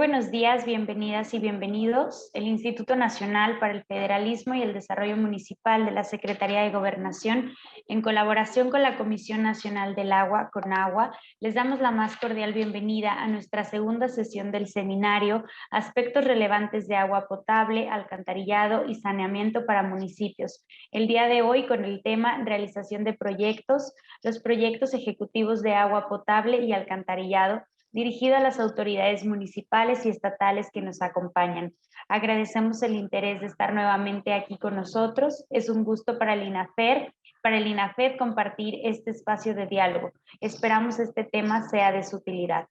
buenos días, bienvenidas y bienvenidos. El Instituto Nacional para el Federalismo y el Desarrollo Municipal de la Secretaría de Gobernación, en colaboración con la Comisión Nacional del Agua, CONAGUA, les damos la más cordial bienvenida a nuestra segunda sesión del seminario Aspectos relevantes de agua potable, alcantarillado y saneamiento para municipios. El día de hoy con el tema realización de proyectos, los proyectos ejecutivos de agua potable y alcantarillado, dirigido a las autoridades municipales y estatales que nos acompañan. Agradecemos el interés de estar nuevamente aquí con nosotros. Es un gusto para el INAFED compartir este espacio de diálogo. Esperamos este tema sea de su utilidad.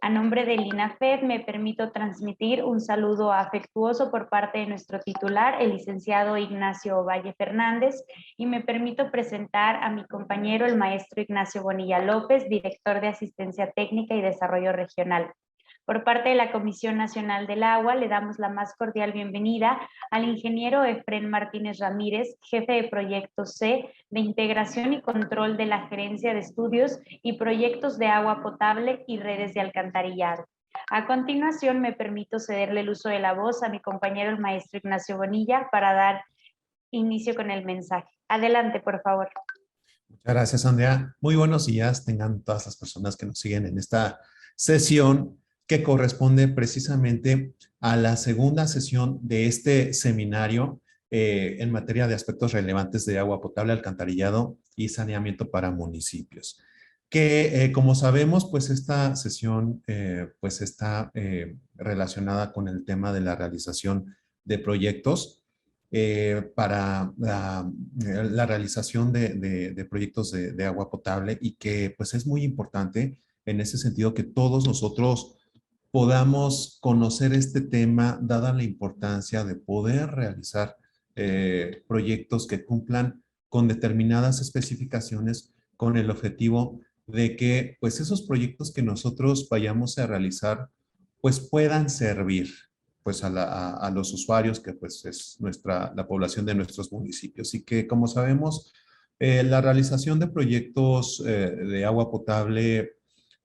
A nombre del INAFED me permito transmitir un saludo afectuoso por parte de nuestro titular, el licenciado Ignacio Valle Fernández, y me permito presentar a mi compañero, el maestro Ignacio Bonilla López, director de Asistencia Técnica y Desarrollo Regional. Por parte de la Comisión Nacional del Agua, le damos la más cordial bienvenida al ingeniero Efrén Martínez Ramírez, jefe de Proyecto C de Integración y Control de la Gerencia de Estudios y Proyectos de Agua Potable y Redes de Alcantarillado. A continuación, me permito cederle el uso de la voz a mi compañero, el maestro Ignacio Bonilla, para dar inicio con el mensaje. Adelante, por favor. Muchas gracias, Andrea. Muy buenos días tengan todas las personas que nos siguen en esta sesión que corresponde precisamente a la segunda sesión de este seminario en materia de aspectos relevantes de agua potable, alcantarillado y saneamiento para municipios. Que como sabemos, pues esta sesión pues está relacionada con el tema de la realización de proyectos para la realización de proyectos de agua potable y que pues es muy importante en ese sentido que todos nosotros podamos conocer este tema dada la importancia de poder realizar proyectos que cumplan con determinadas especificaciones con el objetivo de que pues esos proyectos que nosotros vayamos a realizar pues puedan servir pues a los usuarios que pues es la población de nuestros municipios y que como sabemos la realización de proyectos de agua potable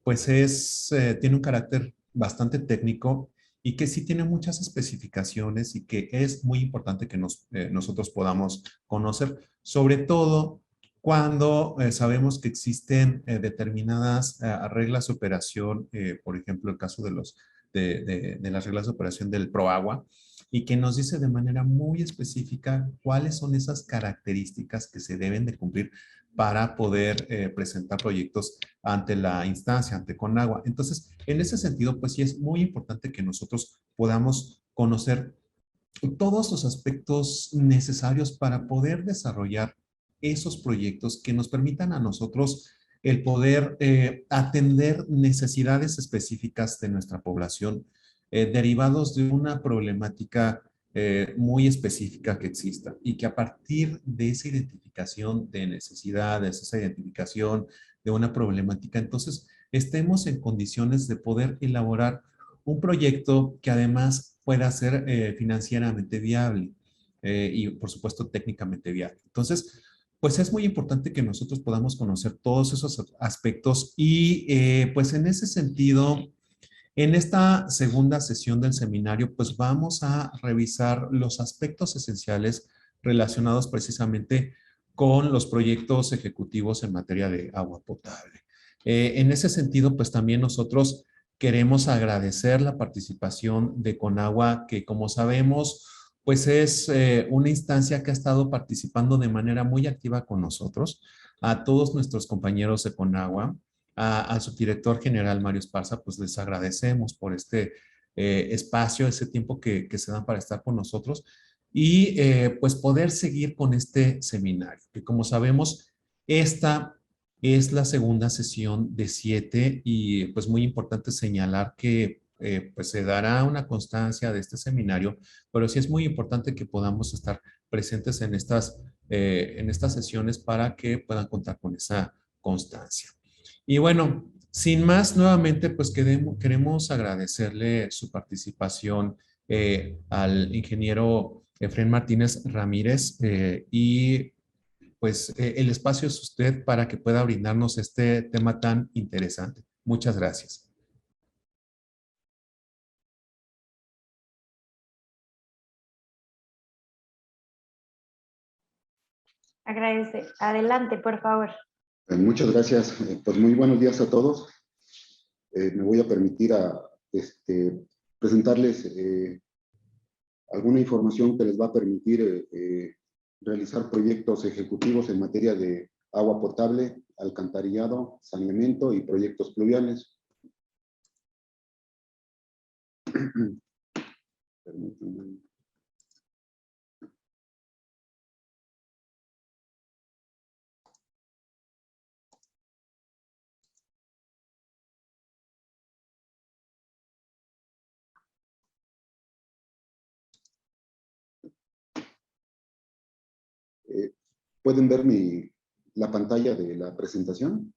pues tiene un carácter bastante técnico y que sí tiene muchas especificaciones y que es muy importante que nosotros podamos conocer, sobre todo cuando sabemos que existen determinadas reglas de operación, por ejemplo, el caso de las reglas de operación del ProAgua, y que nos dice de manera muy específica cuáles son esas características que se deben de cumplir para poder presentar proyectos ante la instancia, ante Conagua. Entonces, en ese sentido, pues sí es muy importante que nosotros podamos conocer todos los aspectos necesarios para poder desarrollar esos proyectos que nos permitan a nosotros el poder atender necesidades específicas de nuestra población derivados de una problemática muy específica que exista y que a partir de esa identificación de necesidades, esa identificación de una problemática, entonces estemos en condiciones de poder elaborar un proyecto que además pueda ser financieramente viable y por supuesto técnicamente viable. Entonces, pues es muy importante que nosotros podamos conocer todos esos aspectos y pues en ese sentido, en esta segunda sesión del seminario, pues vamos a revisar los aspectos esenciales relacionados precisamente con los proyectos ejecutivos en materia de agua potable. En ese sentido, pues también nosotros queremos agradecer la participación de Conagua, que como sabemos, pues es una instancia que ha estado participando de manera muy activa con nosotros, a todos nuestros compañeros de Conagua, a su director general Mario Esparza, pues les agradecemos por este espacio, ese tiempo que se dan para estar con nosotros y pues poder seguir con este seminario, que como sabemos, esta es la segunda sesión de 7 y pues muy importante señalar que pues se dará una constancia de este seminario, pero sí es muy importante que podamos estar presentes en estas sesiones para que puedan contar con esa constancia. Y bueno, sin más, nuevamente, pues queremos agradecerle su participación al ingeniero Efrén Martínez Ramírez y pues el espacio es usted para que pueda brindarnos este tema tan interesante. Muchas gracias. Agradece. Adelante, por favor. Muchas gracias. Pues muy buenos días a todos. Me voy a permitir presentarles alguna información que les va a permitir realizar proyectos ejecutivos en materia de agua potable, alcantarillado, saneamiento y proyectos pluviales. Permítanme. ¿Pueden ver la pantalla de la presentación?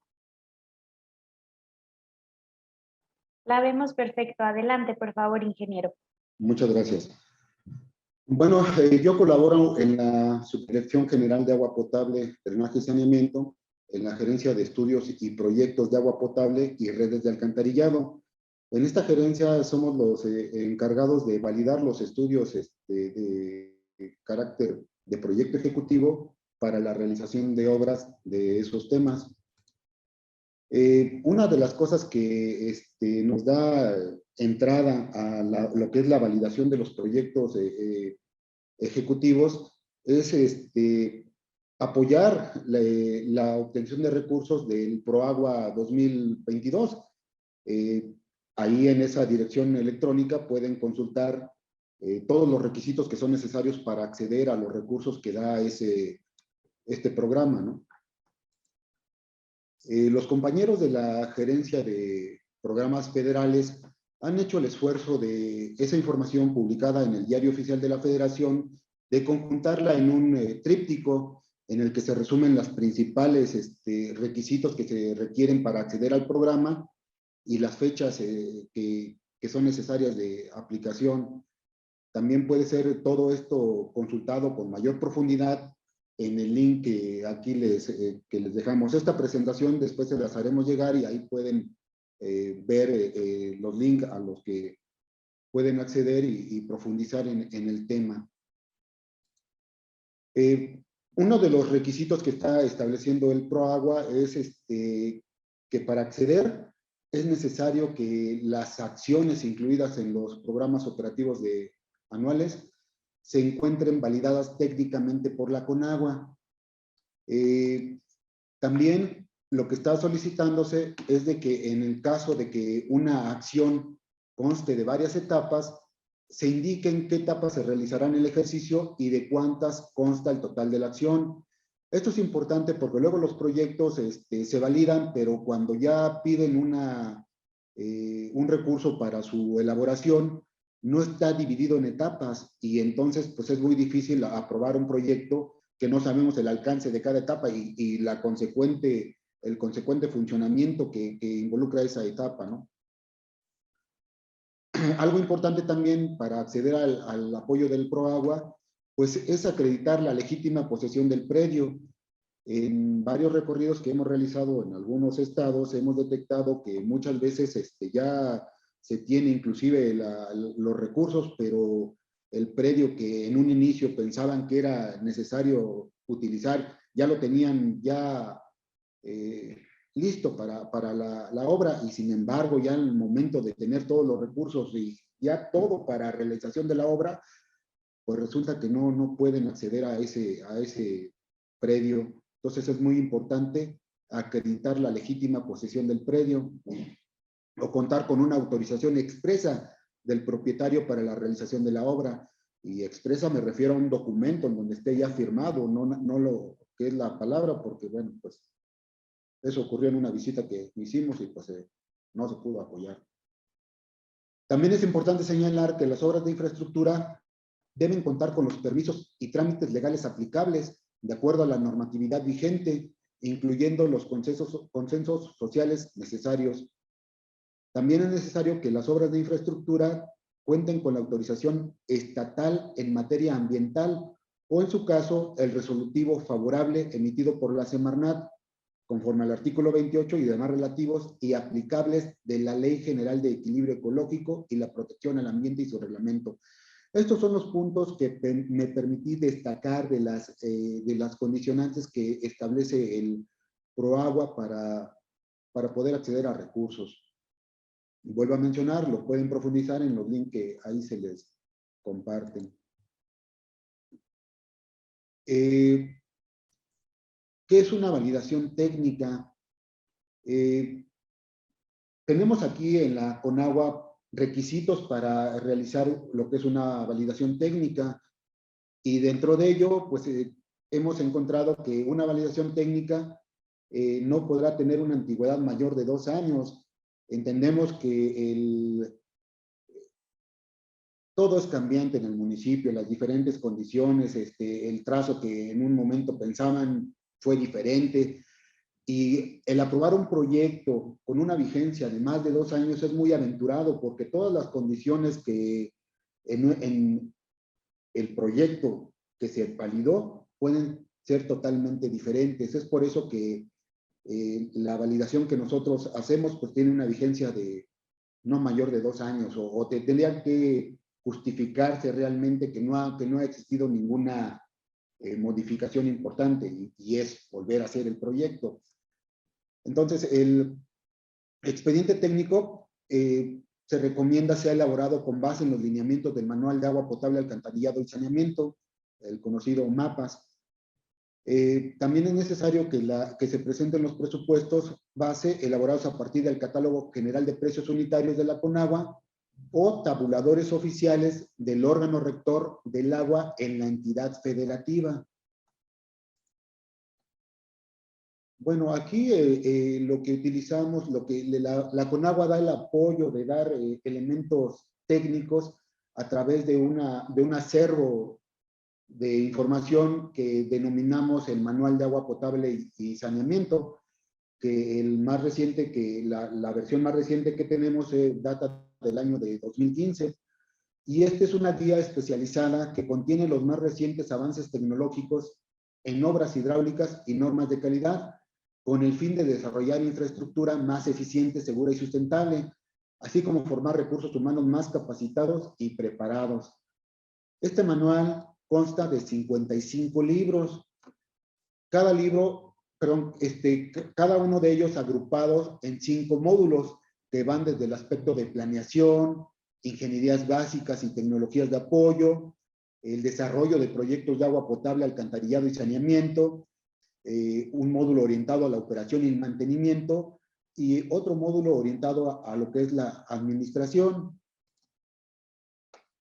La vemos perfecto. Adelante, por favor, ingeniero. Muchas gracias. Bueno, yo colaboro en la Subdirección General de Agua Potable, Drenaje y Saneamiento, en la Gerencia de Estudios y Proyectos de Agua Potable y Redes de Alcantarillado. En esta gerencia somos los encargados de validar los estudios de carácter de proyecto ejecutivo para la realización de obras de esos temas. Una de las cosas que nos da entrada a lo que es la validación de los proyectos ejecutivos es apoyar la obtención de recursos del ProAgua 2022. Ahí en esa dirección electrónica pueden consultar todos los requisitos que son necesarios para acceder a los recursos que da este programa, ¿no? Los compañeros de la gerencia de programas federales han hecho el esfuerzo de esa información publicada en el Diario Oficial de la Federación, de conjuntarla en un tríptico en el que se resumen los principales requisitos que se requieren para acceder al programa y las fechas que son necesarias de aplicación. También puede ser todo esto consultado con mayor profundidad en el link que aquí que les dejamos. Esta presentación después se las haremos llegar y ahí pueden ver los links a los que pueden acceder y profundizar en el tema. Uno de los requisitos que está estableciendo el ProAgua es que para acceder es necesario que las acciones incluidas en los programas operativos anuales se encuentren validadas técnicamente por la CONAGUA. También lo que está solicitándose es de que en el caso de que una acción conste de varias etapas, se indiquen qué etapas se realizarán el ejercicio y de cuántas consta el total de la acción. Esto es importante porque luego los proyectos se validan, pero cuando ya piden un recurso para su elaboración, no está dividido en etapas y entonces pues es muy difícil aprobar un proyecto que no sabemos el alcance de cada etapa y el consecuente funcionamiento que involucra esa etapa, ¿no? Algo importante también para acceder al apoyo del ProAgua, pues es acreditar la legítima posesión del predio. En varios recorridos que hemos realizado en algunos estados, hemos detectado que muchas veces ya se tiene inclusive los recursos, pero el predio que en un inicio pensaban que era necesario utilizar, ya lo tenían ya listo para la obra y sin embargo ya en el momento de tener todos los recursos y ya todo para realización de la obra, pues resulta que no pueden acceder a ese predio. Entonces es muy importante acreditar la legítima posesión del predio o contar con una autorización expresa del propietario para la realización de la obra. Y expresa me refiero a un documento en donde esté ya firmado, no lo que es la palabra, porque bueno, pues eso ocurrió en una visita que hicimos y pues no se pudo apoyar. También es importante señalar que las obras de infraestructura deben contar con los permisos y trámites legales aplicables de acuerdo a la normatividad vigente, incluyendo los consensos sociales necesarios. También es necesario que las obras de infraestructura cuenten con la autorización estatal en materia ambiental o, en su caso, el resolutivo favorable emitido por la Semarnat, conforme al artículo 28 y demás relativos y aplicables de la Ley General de Equilibrio Ecológico y la Protección al Ambiente y su reglamento. Estos son los puntos que me permití destacar de las condicionantes que establece el ProAgua para poder acceder a recursos. Y vuelvo a mencionar, lo pueden profundizar en los links que ahí se les comparten. ¿Qué es una validación técnica? Tenemos aquí en la CONAGUA requisitos para realizar lo que es una validación técnica, y dentro de ello, pues hemos encontrado que una validación técnica no podrá tener una antigüedad mayor de 2 años. Entendemos que todo es cambiante en el municipio, las diferentes condiciones, el trazo que en un momento pensaban fue diferente, y el aprobar un proyecto con una vigencia de más de 2 años es muy aventurado, porque todas las condiciones que en el proyecto que se validó pueden ser totalmente diferentes. Es por eso que la validación que nosotros hacemos pues tiene una vigencia de no mayor de 2 años, o tendría que justificarse realmente que no ha existido ninguna modificación importante, y es volver a hacer el proyecto. Entonces, el expediente técnico se recomienda sea elaborado con base en los lineamientos del Manual de Agua Potable, Alcantarillado y Saneamiento, el conocido MAPAS. También es necesario que se presenten los presupuestos base elaborados a partir del Catálogo General de Precios Unitarios de la CONAGUA o tabuladores oficiales del órgano rector del agua en la entidad federativa. Bueno, aquí lo que utilizamos, lo que la CONAGUA da el apoyo de dar elementos técnicos a través de un acervo de información que denominamos el Manual de Agua Potable y Saneamiento, que el más reciente, la versión más reciente que tenemos data del año de 2015, y esta es una guía especializada que contiene los más recientes avances tecnológicos en obras hidráulicas y normas de calidad, con el fin de desarrollar infraestructura más eficiente, segura y sustentable, así como formar recursos humanos más capacitados y preparados. Este manual consta de 55 libros. Cada libro, cada uno de ellos agrupados en 5 módulos que van desde el aspecto de planeación, ingenierías básicas y tecnologías de apoyo, el desarrollo de proyectos de agua potable, alcantarillado y saneamiento, un módulo orientado a la operación y el mantenimiento, y otro módulo orientado a lo que es la administración.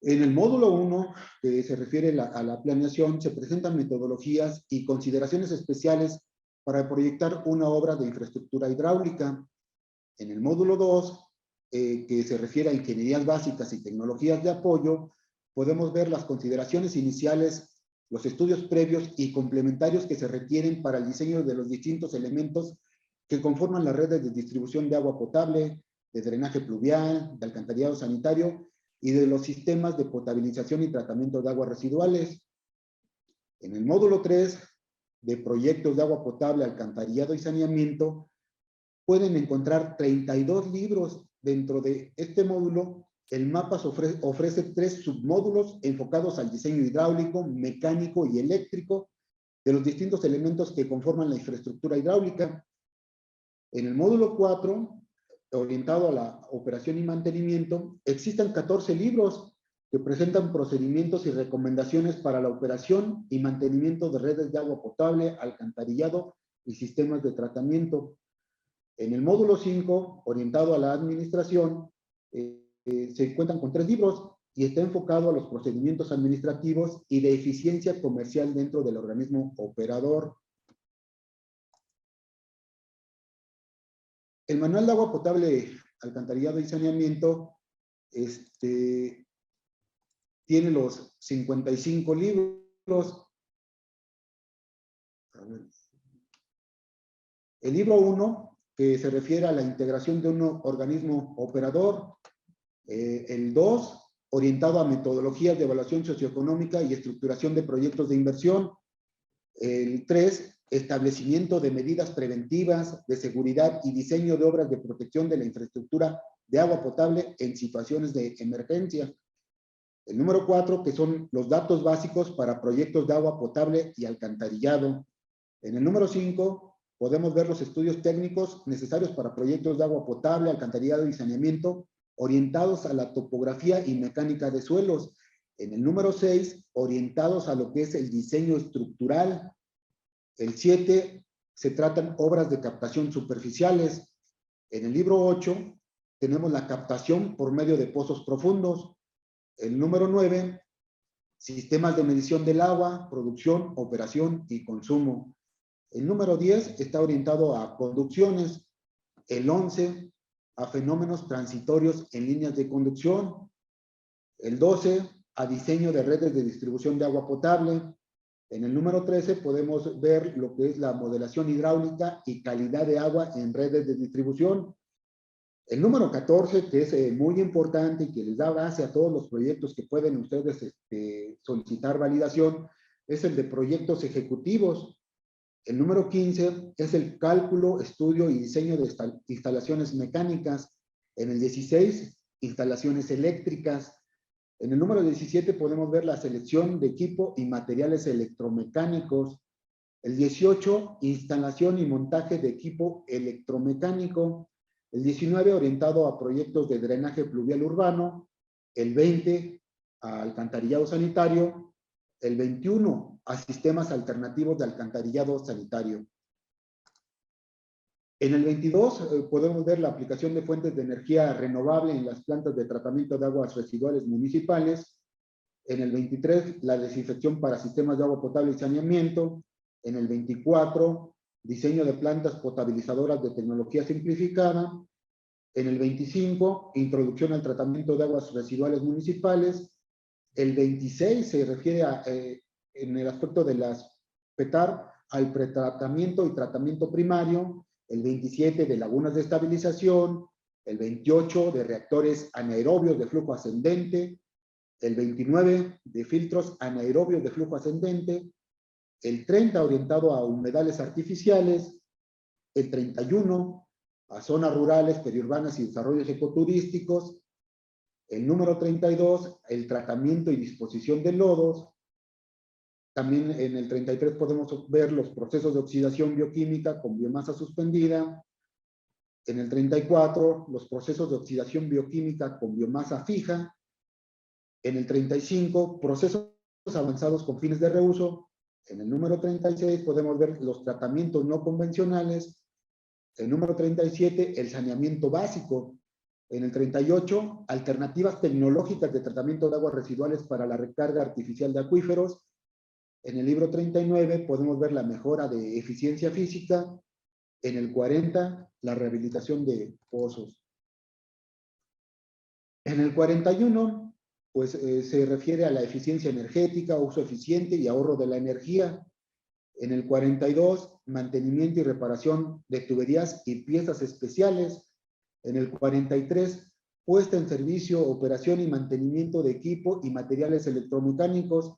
En el módulo 1, que se refiere a la planeación, se presentan metodologías y consideraciones especiales para proyectar una obra de infraestructura hidráulica. En el módulo 2, que se refiere a ingenierías básicas y tecnologías de apoyo, podemos ver las consideraciones iniciales, los estudios previos y complementarios que se requieren para el diseño de los distintos elementos que conforman las redes de distribución de agua potable, de drenaje pluvial, de alcantarillado sanitario y de los sistemas de potabilización y tratamiento de aguas residuales. En el módulo 3, de proyectos de agua potable, alcantarillado y saneamiento, pueden encontrar 32 libros. Dentro de este módulo, el MAPAS ofrece 3 submódulos enfocados al diseño hidráulico, mecánico y eléctrico de los distintos elementos que conforman la infraestructura hidráulica. En el módulo 4, orientado a la operación y mantenimiento, existen 14 libros que presentan procedimientos y recomendaciones para la operación y mantenimiento de redes de agua potable, alcantarillado y sistemas de tratamiento. En el módulo 5, orientado a la administración, se cuentan con 3 libros y está enfocado a los procedimientos administrativos y de eficiencia comercial dentro del organismo operador. El Manual de Agua Potable, Alcantarillado y Saneamiento tiene los 55 libros. El libro 1, que se refiere a la integración de un organismo operador. El 2, orientado a metodologías de evaluación socioeconómica y estructuración de proyectos de inversión. El 3, establecimiento de medidas preventivas de seguridad y diseño de obras de protección de la infraestructura de agua potable en situaciones de emergencia. El número 4, que son los datos básicos para proyectos de agua potable y alcantarillado. En el número 5, podemos ver los estudios técnicos necesarios para proyectos de agua potable, alcantarillado y saneamiento, orientados a la topografía y mecánica de suelos. En el número 6, orientados a lo que es el diseño estructural. El 7, se tratan obras de captación superficiales. En el libro 8, tenemos la captación por medio de pozos profundos. El número 9, sistemas de medición del agua, producción, operación y consumo. El número 10 está orientado a conducciones. El 11, a fenómenos transitorios en líneas de conducción. El 12, a diseño de redes de distribución de agua potable. En el número 13 podemos ver lo que es la modelación hidráulica y calidad de agua en redes de distribución. El número 14, que es muy importante y que les da base a todos los proyectos que pueden ustedes solicitar validación, es el de proyectos ejecutivos. El número 15 es el cálculo, estudio y diseño de instalaciones mecánicas. En el 16, instalaciones eléctricas. En el número 17 podemos ver la selección de equipo y materiales electromecánicos. El 18, instalación y montaje de equipo electromecánico. El 19, orientado a proyectos de drenaje pluvial urbano. El 20, a alcantarillado sanitario. El 21, a sistemas alternativos de alcantarillado sanitario. En el 22 podemos ver la aplicación de fuentes de energía renovable en las plantas de tratamiento de aguas residuales municipales. En el 23, la desinfección para sistemas de agua potable y saneamiento. En el 24, diseño de plantas potabilizadoras de tecnología simplificada. En el 25, introducción al tratamiento de aguas residuales municipales. El 26 se refiere en el aspecto de las PETAR al pretratamiento y tratamiento primario. El 27 de lagunas de estabilización. El 28 de reactores anaerobios de flujo ascendente. El 29 de filtros anaerobios de flujo ascendente. El 30 orientado a humedales artificiales. El 31 a zonas rurales, periurbanas y desarrollos ecoturísticos. El número 32, el tratamiento y disposición de lodos. También en el 33 podemos ver los procesos de oxidación bioquímica con biomasa suspendida. En el 34, los procesos de oxidación bioquímica con biomasa fija. En el 35, procesos avanzados con fines de reuso. En el número 36 podemos ver los tratamientos no convencionales. El número 37, el saneamiento básico. En el 38, alternativas tecnológicas de tratamiento de aguas residuales para la recarga artificial de acuíferos. En el libro 39 podemos ver la mejora de eficiencia física. En el 40, la rehabilitación de pozos. En el 41, pues se refiere a la eficiencia energética, uso eficiente y ahorro de la energía. En el 42, mantenimiento y reparación de tuberías y piezas especiales. En el 43, puesta en servicio, operación y mantenimiento de equipo y materiales electromecánicos.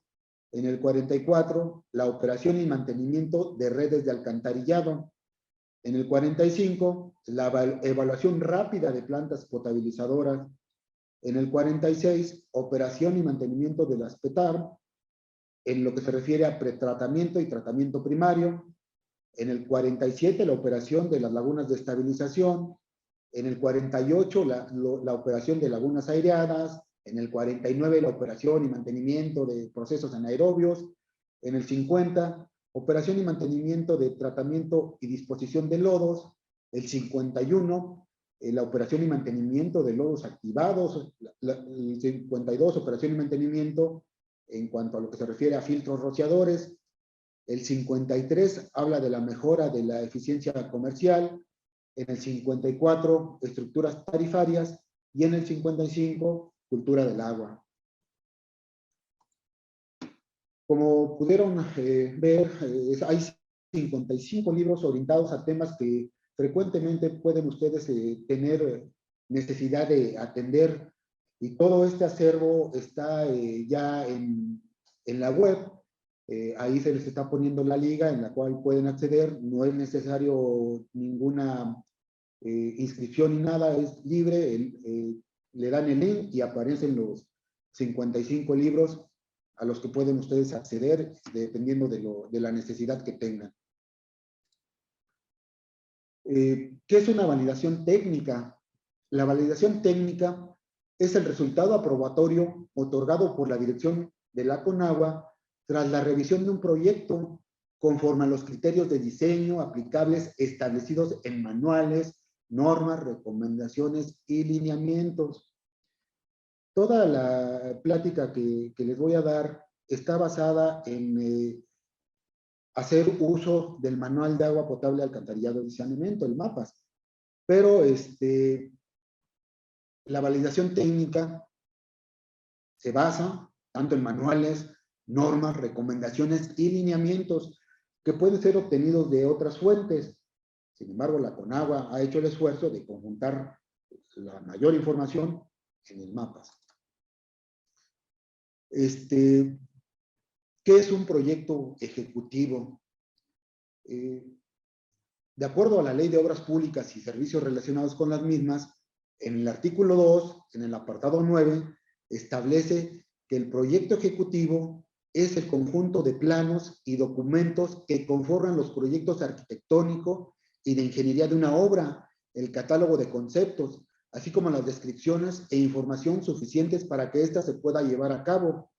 En el 44, la operación y mantenimiento de redes de alcantarillado. En el 45, la evaluación rápida de plantas potabilizadoras. En el 46, operación y mantenimiento de las PETAR. En lo que se refiere a pretratamiento y tratamiento primario. En el 47, la operación de las lagunas de estabilización. En el 48, la operación de lagunas aireadas. En el 49, la operación y mantenimiento de procesos anaerobios. En el 50, operación y mantenimiento de tratamiento y disposición de lodos. El 51, la operación y mantenimiento de lodos activados. El 52, operación y mantenimiento en cuanto a lo que se refiere a filtros rociadores. El 53 habla de la mejora de la eficiencia comercial. En el 54, estructuras tarifarias. Y en el 55, cultura del agua. Como pudieron ver, hay 55 libros orientados a temas que frecuentemente pueden ustedes tener necesidad de atender, y todo este acervo está ya en la web. Ahí se les está poniendo la liga en la cual pueden acceder. No es necesario ninguna inscripción ni nada, es libre. Le dan el link y aparecen 55 libros a los que pueden ustedes acceder dependiendo de la necesidad que tengan. ¿Qué es una validación técnica? La validación técnica es el resultado aprobatorio otorgado por la dirección de la CONAGUA tras la revisión de un proyecto conforme a los criterios de diseño aplicables establecidos en manuales, normas, recomendaciones y lineamientos. Toda la plática que les voy a dar está basada en hacer uso del Manual de Agua Potable, Alcantarillado y Saneamiento, el MAPAS. Pero la validación técnica se basa tanto en manuales, normas, recomendaciones y lineamientos que pueden ser obtenidos de otras fuentes. Sin embargo, la CONAGUA ha hecho el esfuerzo de conjuntar la mayor información en el MAPAS. ¿Qué es un proyecto ejecutivo? De acuerdo a la Ley de Obras Públicas y Servicios relacionados con las mismas, en el artículo 2, en el apartado 9, establece que el proyecto ejecutivo es el conjunto de planos y documentos que conforman los proyectos arquitectónicos y de ingeniería de una obra, el catálogo de conceptos, así como las descripciones e información suficientes para que ésta se pueda llevar a cabo.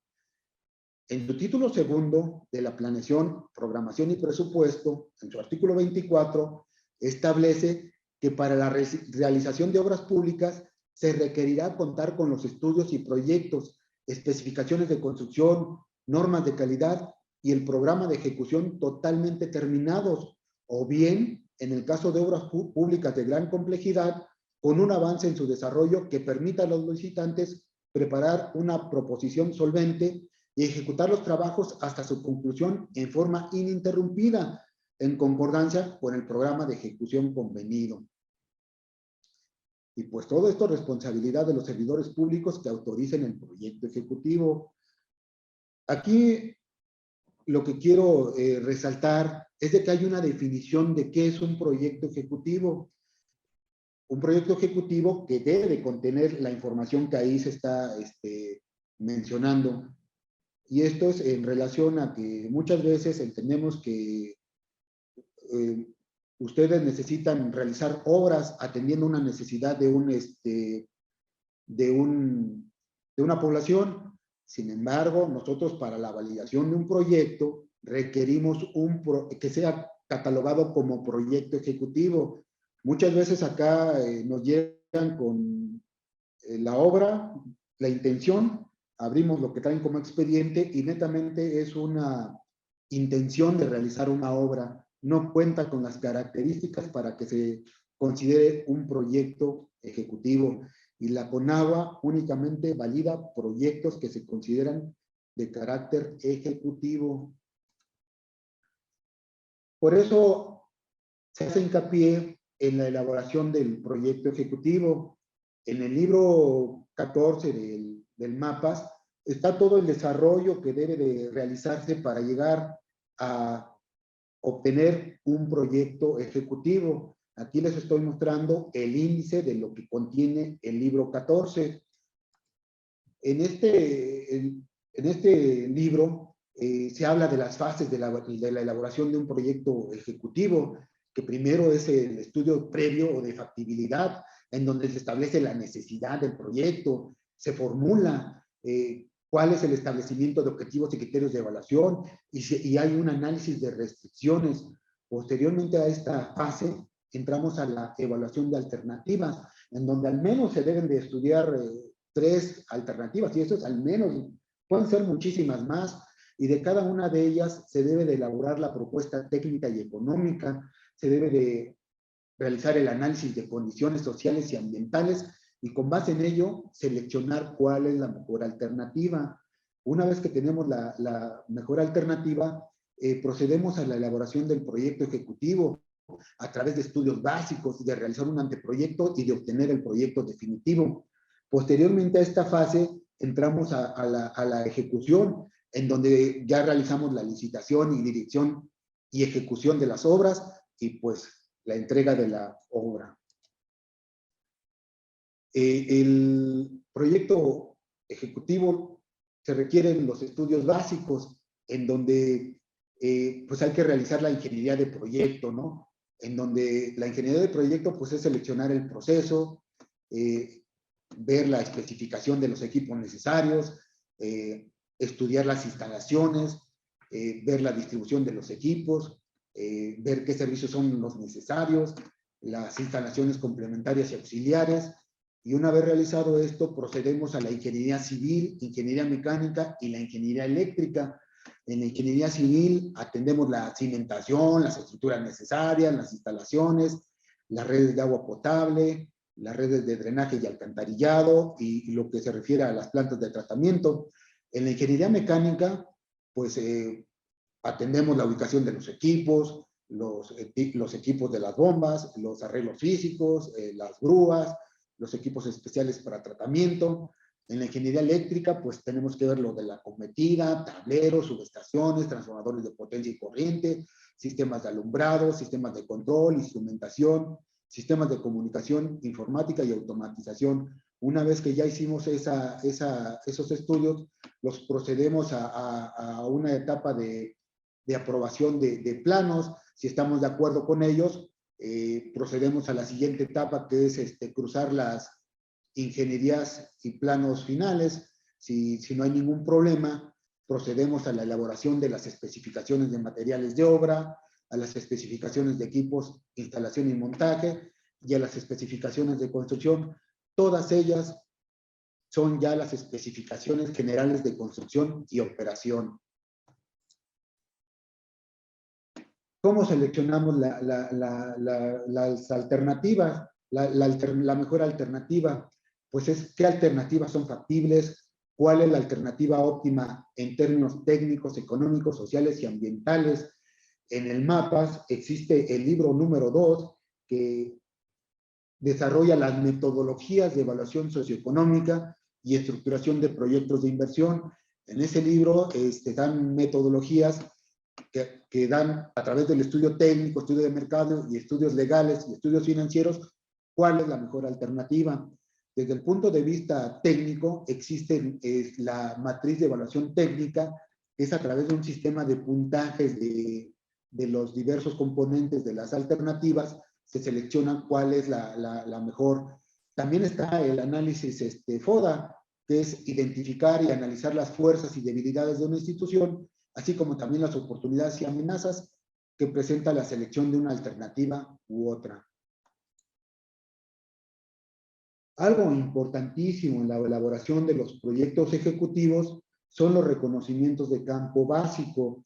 En su título segundo de la planeación, programación y presupuesto, en su artículo 24, establece que para la realización de obras públicas se requerirá contar con los estudios y proyectos, especificaciones de construcción, normas de calidad y el programa de ejecución totalmente terminados, o bien, en el caso de obras públicas de gran complejidad, con un avance en su desarrollo que permita a los licitantes preparar una proposición solvente y ejecutar los trabajos hasta su conclusión en forma ininterrumpida, en concordancia con el programa de ejecución convenido. Y pues todo esto es responsabilidad de los servidores públicos que autoricen el proyecto ejecutivo. Aquí lo que quiero resaltar es de que hay una definición de qué es un proyecto ejecutivo. Un proyecto ejecutivo que debe contener la información que ahí se está mencionando. Y esto es en relación a que muchas veces entendemos que ustedes necesitan realizar obras atendiendo una necesidad de una población. Sin embargo, nosotros para la validación de un proyecto requerimos que sea catalogado como proyecto ejecutivo. Muchas veces acá nos llegan con la obra, la intención, abrimos lo que traen como expediente y netamente es una intención de realizar una obra. No cuenta con las características para que se considere un proyecto ejecutivo. Y la CONAGUA únicamente valida proyectos que se consideran de carácter ejecutivo. Por eso se hace hincapié en la elaboración del proyecto ejecutivo. En el libro 14 del MAPAS está todo el desarrollo que debe de realizarse para llegar a obtener un proyecto ejecutivo. Aquí les estoy mostrando el índice de lo que contiene el libro 14. En este libro se habla de las fases de la elaboración de un proyecto ejecutivo, que primero es el estudio previo o de factibilidad, en donde se establece la necesidad del proyecto, se formula cuál es el establecimiento de objetivos y criterios de evaluación, y hay un análisis de restricciones. Posteriormente a esta fase, entramos a la evaluación de alternativas, en donde al menos se deben de estudiar 3 alternativas, y eso es al menos, pueden ser muchísimas más, y de cada una de ellas se debe de elaborar la propuesta técnica y económica, se debe de realizar el análisis de condiciones sociales y ambientales, y con base en ello, seleccionar cuál es la mejor alternativa. Una vez que tenemos la mejor alternativa, procedemos a la elaboración del proyecto ejecutivo a través de estudios básicos, de realizar un anteproyecto y de obtener el proyecto definitivo. Posteriormente a esta fase, entramos a la ejecución, en donde ya realizamos la licitación y dirección y ejecución de las obras y pues la entrega de la obra. El proyecto ejecutivo se requieren los estudios básicos, en donde pues hay que realizar la ingeniería de proyecto, ¿no? En donde la ingeniería de proyecto pues es seleccionar el proceso, ver la especificación de los equipos necesarios, estudiar las instalaciones, ver la distribución de los equipos, ver qué servicios son los necesarios, las instalaciones complementarias y auxiliares. Y una vez realizado esto, procedemos a la ingeniería civil, ingeniería mecánica y la ingeniería eléctrica. En la ingeniería civil atendemos la cimentación, las estructuras necesarias, las instalaciones, las redes de agua potable, las redes de drenaje y alcantarillado y lo que se refiere a las plantas de tratamiento. En la ingeniería mecánica, pues atendemos la ubicación de los equipos, los equipos de las bombas, los arreglos físicos, las grúas, los equipos especiales para tratamiento. En la ingeniería eléctrica, pues tenemos que ver lo de la cometida, tableros, subestaciones, transformadores de potencia y corriente, sistemas de alumbrado, sistemas de control, instrumentación, sistemas de comunicación, informática y automatización. Una vez que ya hicimos esos estudios, los procedemos a una etapa de aprobación de planos. Si estamos de acuerdo con ellos, procedemos a la siguiente etapa, que es cruzar las ingenierías y planos finales. Si no hay ningún problema, procedemos a la elaboración de las especificaciones de materiales de obra, a las especificaciones de equipos, instalación y montaje, y a las especificaciones de construcción. Todas ellas son ya las especificaciones generales de construcción y operación. ¿Cómo seleccionamos las alternativas? La mejor alternativa, pues es qué alternativas son factibles, cuál es la alternativa óptima en términos técnicos, económicos, sociales y ambientales. En el MAPAS existe el libro número 2 que desarrolla las metodologías de evaluación socioeconómica y estructuración de proyectos de inversión. En ese libro dan metodologías que dan a través del estudio técnico, estudio de mercado y estudios legales y estudios financieros, cuál es la mejor alternativa. Desde el punto de vista técnico, existe la matriz de evaluación técnica, que es a través de un sistema de puntajes de los diversos componentes de las alternativas, se seleccionan cuál es la mejor. También está el análisis FODA, que es identificar y analizar las fuerzas y debilidades de una institución, así como también las oportunidades y amenazas que presenta la selección de una alternativa u otra. Algo importantísimo en la elaboración de los proyectos ejecutivos son los reconocimientos de campo básico,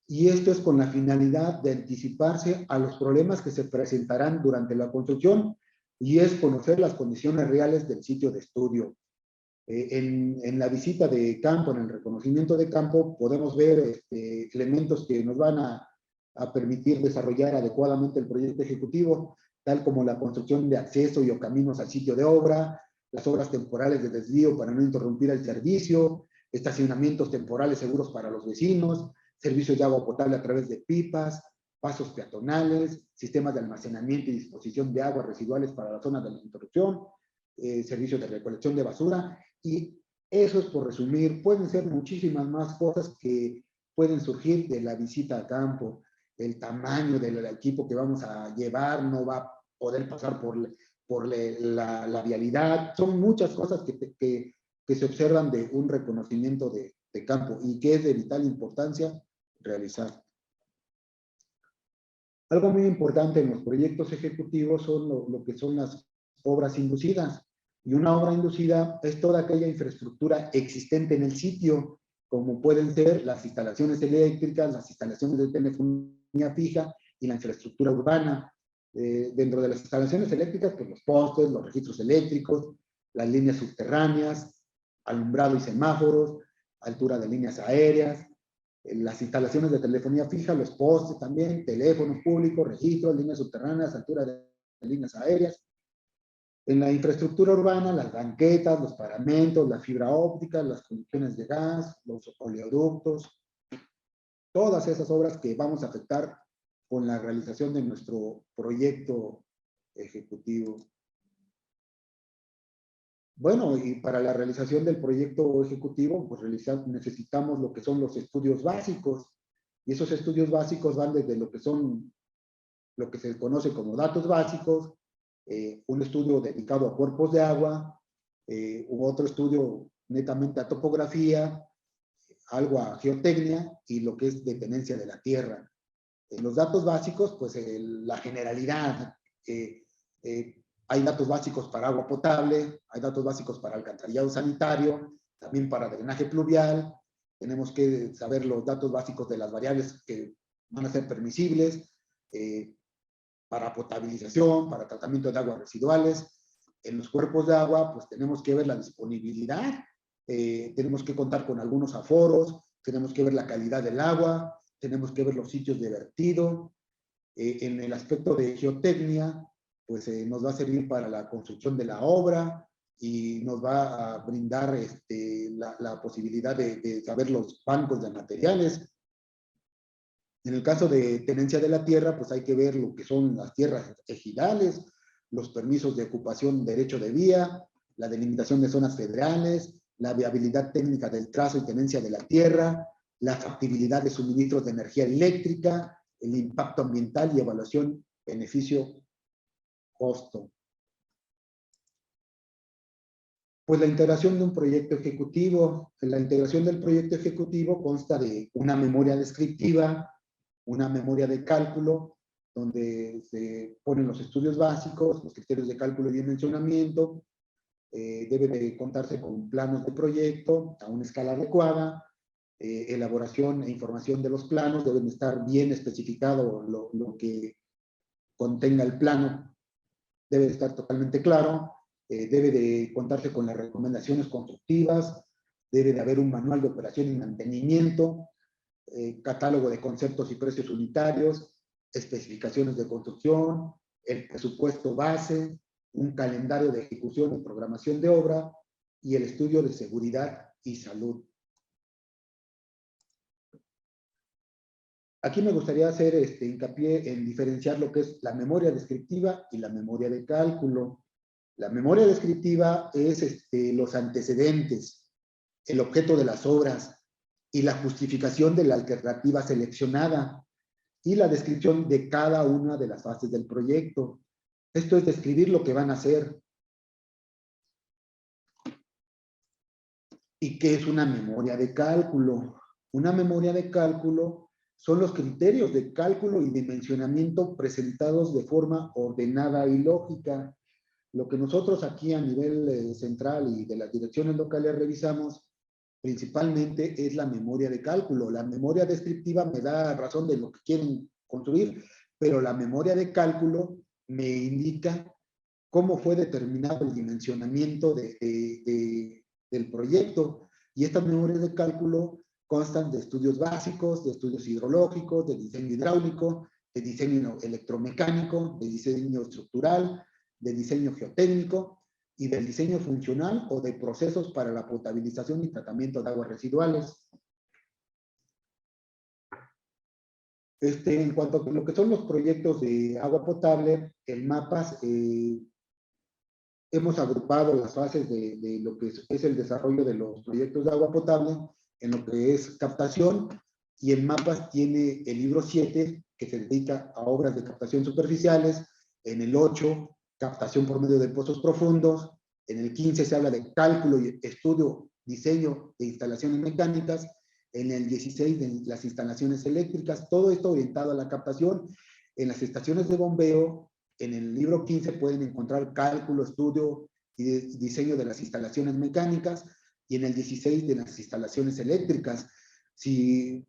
y esto es con la finalidad de anticiparse a los problemas que se presentarán durante la construcción, y es conocer las condiciones reales del sitio de estudio. En la visita de campo, en el reconocimiento de campo, podemos ver elementos que nos van a permitir desarrollar adecuadamente el proyecto ejecutivo, tal como la construcción de acceso y o caminos al sitio de obra, las obras temporales de desvío para no interrumpir el servicio, estacionamientos temporales seguros para los vecinos, servicios de agua potable a través de pipas, pasos peatonales, sistemas de almacenamiento y disposición de aguas residuales para las zonas de la interrupción, servicios de recolección de basura. Y eso es por resumir. Pueden ser muchísimas más cosas que pueden surgir de la visita a campo. El tamaño del equipo que vamos a llevar no va a poder pasar por la vialidad. Son muchas cosas que se observan de un reconocimiento de campo y que es de vital importancia realizar. Algo muy importante en los proyectos ejecutivos son lo que son las obras inducidas. Y una obra inducida es toda aquella infraestructura existente en el sitio, como pueden ser las instalaciones eléctricas, las instalaciones de telefonía fija y la infraestructura urbana. Dentro de las instalaciones eléctricas, pues los postes, los registros eléctricos, las líneas subterráneas, alumbrado y semáforos, altura de líneas aéreas, las instalaciones de telefonía fija, los postes también, teléfonos públicos, registros, líneas subterráneas, altura de líneas aéreas. En la infraestructura urbana, las banquetas, los paramentos, la fibra óptica, las conducciones de gas, los oleoductos, todas esas obras que vamos a afectar con la realización de nuestro proyecto ejecutivo. Bueno, y para la realización del proyecto ejecutivo, pues necesitamos lo que son los estudios básicos. Y esos estudios básicos van desde lo que son, lo que se conoce como datos básicos, un estudio dedicado a cuerpos de agua, u otro estudio netamente a topografía, algo a geotecnia y lo que es de tenencia de la tierra. Los datos básicos, pues la generalidad. Hay datos básicos para agua potable, hay datos básicos para alcantarillado sanitario, también para drenaje pluvial. Tenemos que saber los datos básicos de las variables que van a ser permisibles, para potabilización, para tratamiento de aguas residuales. En los cuerpos de agua, pues tenemos que ver la disponibilidad, tenemos que contar con algunos aforos, tenemos que ver la calidad del agua, tenemos que ver los sitios de vertido. En el aspecto de geotecnia, pues nos va a servir para la construcción de la obra y nos va a brindar la posibilidad de saber los bancos de materiales. En el caso de tenencia de la tierra, pues hay que ver lo que son las tierras ejidales, los permisos de ocupación, derecho de vía, la delimitación de zonas federales, la viabilidad técnica del trazo y tenencia de la tierra, la factibilidad de suministros de energía eléctrica, el impacto ambiental y evaluación beneficio-costo. Pues la integración de un proyecto ejecutivo. La integración del proyecto ejecutivo consta de una memoria descriptiva, una memoria de cálculo, donde se ponen los estudios básicos, los criterios de cálculo y dimensionamiento. Debe de contarse con planos de proyecto a una escala adecuada. Elaboración e información de los planos, deben estar bien especificado lo que contenga el plano, debe de estar totalmente claro. Debe de contarse con las recomendaciones constructivas, debe de haber un manual de operación y mantenimiento, catálogo de conceptos y precios unitarios, especificaciones de construcción, el presupuesto base, un calendario de ejecución y programación de obra y el estudio de seguridad y salud. Aquí me gustaría hacer hincapié en diferenciar lo que es la memoria descriptiva y la memoria de cálculo. La memoria descriptiva es los antecedentes, el objeto de las obras y la justificación de la alternativa seleccionada y la descripción de cada una de las fases del proyecto. Esto es describir lo que van a hacer. ¿Y qué es una memoria de cálculo? Una memoria de cálculo son los criterios de cálculo y dimensionamiento presentados de forma ordenada y lógica. Lo que nosotros aquí a nivel central y de las direcciones locales revisamos principalmente es la memoria de cálculo. La memoria descriptiva me da razón de lo que quieren construir, pero la memoria de cálculo me indica cómo fue determinado el dimensionamiento del proyecto. Y estas memorias de cálculo constan de estudios básicos, de estudios hidrológicos, de diseño hidráulico, de diseño electromecánico, de diseño estructural, de diseño geotécnico y del diseño funcional o de procesos para la potabilización y tratamiento de aguas residuales. En cuanto a lo que son los proyectos de agua potable, en MAPAS hemos agrupado las fases de lo que es el desarrollo de los proyectos de agua potable en lo que es captación, y en MAPAS tiene el libro 7 que se dedica a obras de captación superficiales, en el 8 captación por medio de pozos profundos, en el 15 se habla de cálculo y estudio, diseño de instalaciones mecánicas, en el 16 de las instalaciones eléctricas, todo esto orientado a la captación. En las estaciones de bombeo, en el libro 15 pueden encontrar cálculo, estudio y diseño de las instalaciones mecánicas, y en el 16 de las instalaciones eléctricas. Si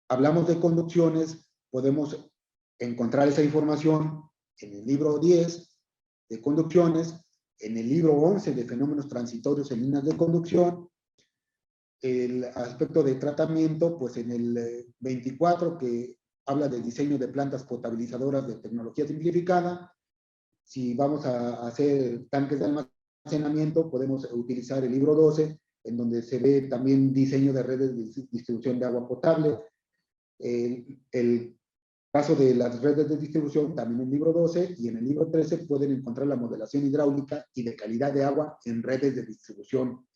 hablamos de conducciones, podemos encontrar esa información en el libro 10 de conducciones, en el libro 11 de fenómenos transitorios en líneas de conducción, el aspecto de tratamiento, pues en el 24 que habla del diseño de plantas potabilizadoras de tecnología simplificada. Si vamos a hacer tanques de almacenamiento, podemos utilizar el libro 12, en donde se ve también diseño de redes de distribución de agua potable. El Caso de las redes de distribución, también en el libro 12 y en el libro 13 pueden encontrar la modelación hidráulica y de calidad de agua en redes de distribución.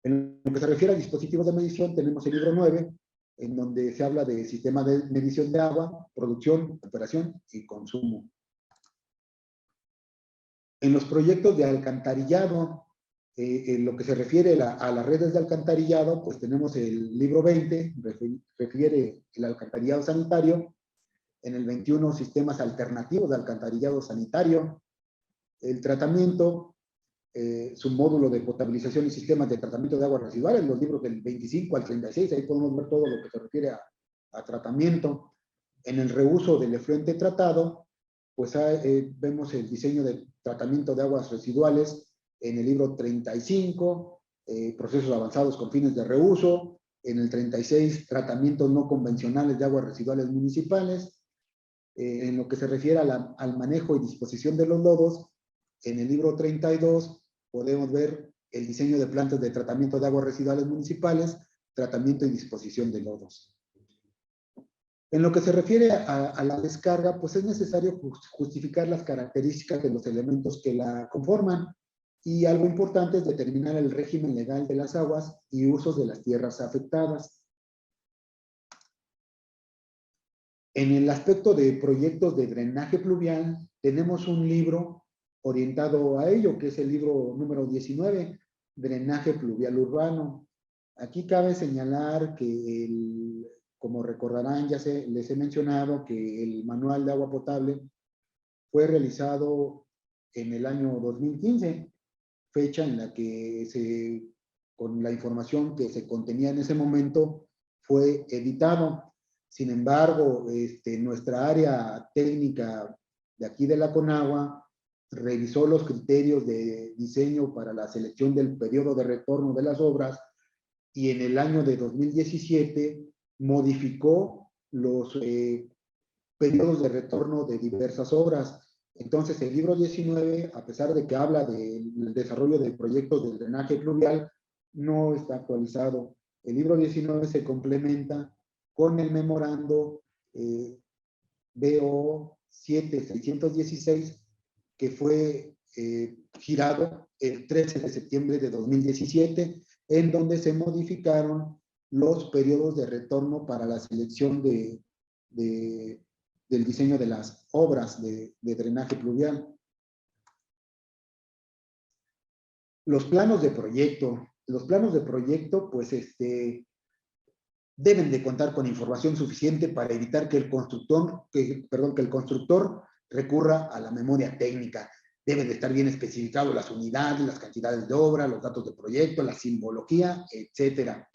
En lo que se refiere a dispositivos de medición, tenemos el libro 9, en donde se habla de sistema de medición de agua, producción, operación y consumo. En los proyectos de alcantarillado, en lo que se refiere a las redes de alcantarillado, pues tenemos el libro 20, refiere el alcantarillado sanitario, en el 21 sistemas alternativos de alcantarillado sanitario, el tratamiento, su módulo de potabilización y sistemas de tratamiento de aguas residuales, los libros del 25 al 36, ahí podemos ver todo lo que se refiere a tratamiento. En el reuso del efluente tratado, pues vemos el diseño de tratamiento de aguas residuales en el libro 35, procesos avanzados con fines de reuso, en el 36, tratamientos no convencionales de aguas residuales municipales. En lo que se refiere al manejo y disposición de los lodos, en el libro 32 podemos ver el diseño de plantas de tratamiento de aguas residuales municipales, tratamiento y disposición de lodos. En lo que se refiere a la descarga, pues es necesario justificar las características de los elementos que la conforman. Y algo importante es determinar el régimen legal de las aguas y usos de las tierras afectadas. En el aspecto de proyectos de drenaje pluvial, tenemos un libro orientado a ello, que es el libro número 19, Drenaje Pluvial Urbano. Aquí cabe señalar que, como recordarán, les he mencionado que el manual de agua potable fue realizado en el año 2015, fecha en la que con la información que se contenía en ese momento, fue editado. Sin embargo, nuestra área técnica de aquí de la Conagua revisó los criterios de diseño para la selección del periodo de retorno de las obras y en el año de 2017 modificó los periodos de retorno de diversas obras. Entonces, el libro 19, a pesar de que habla del desarrollo de proyectos de drenaje pluvial, no está actualizado. El libro 19 se complementa con el memorando BO 7616, que fue girado el 13 de septiembre de 2017, en donde se modificaron los periodos de retorno para la selección del diseño de las obras de drenaje pluvial. Los planos de proyecto. Los planos de proyecto, pues, deben de contar con información suficiente para evitar que el constructor recurra a la memoria técnica. Deben de estar bien especificados las unidades, las cantidades de obra, los datos de proyecto, la simbología, etcétera.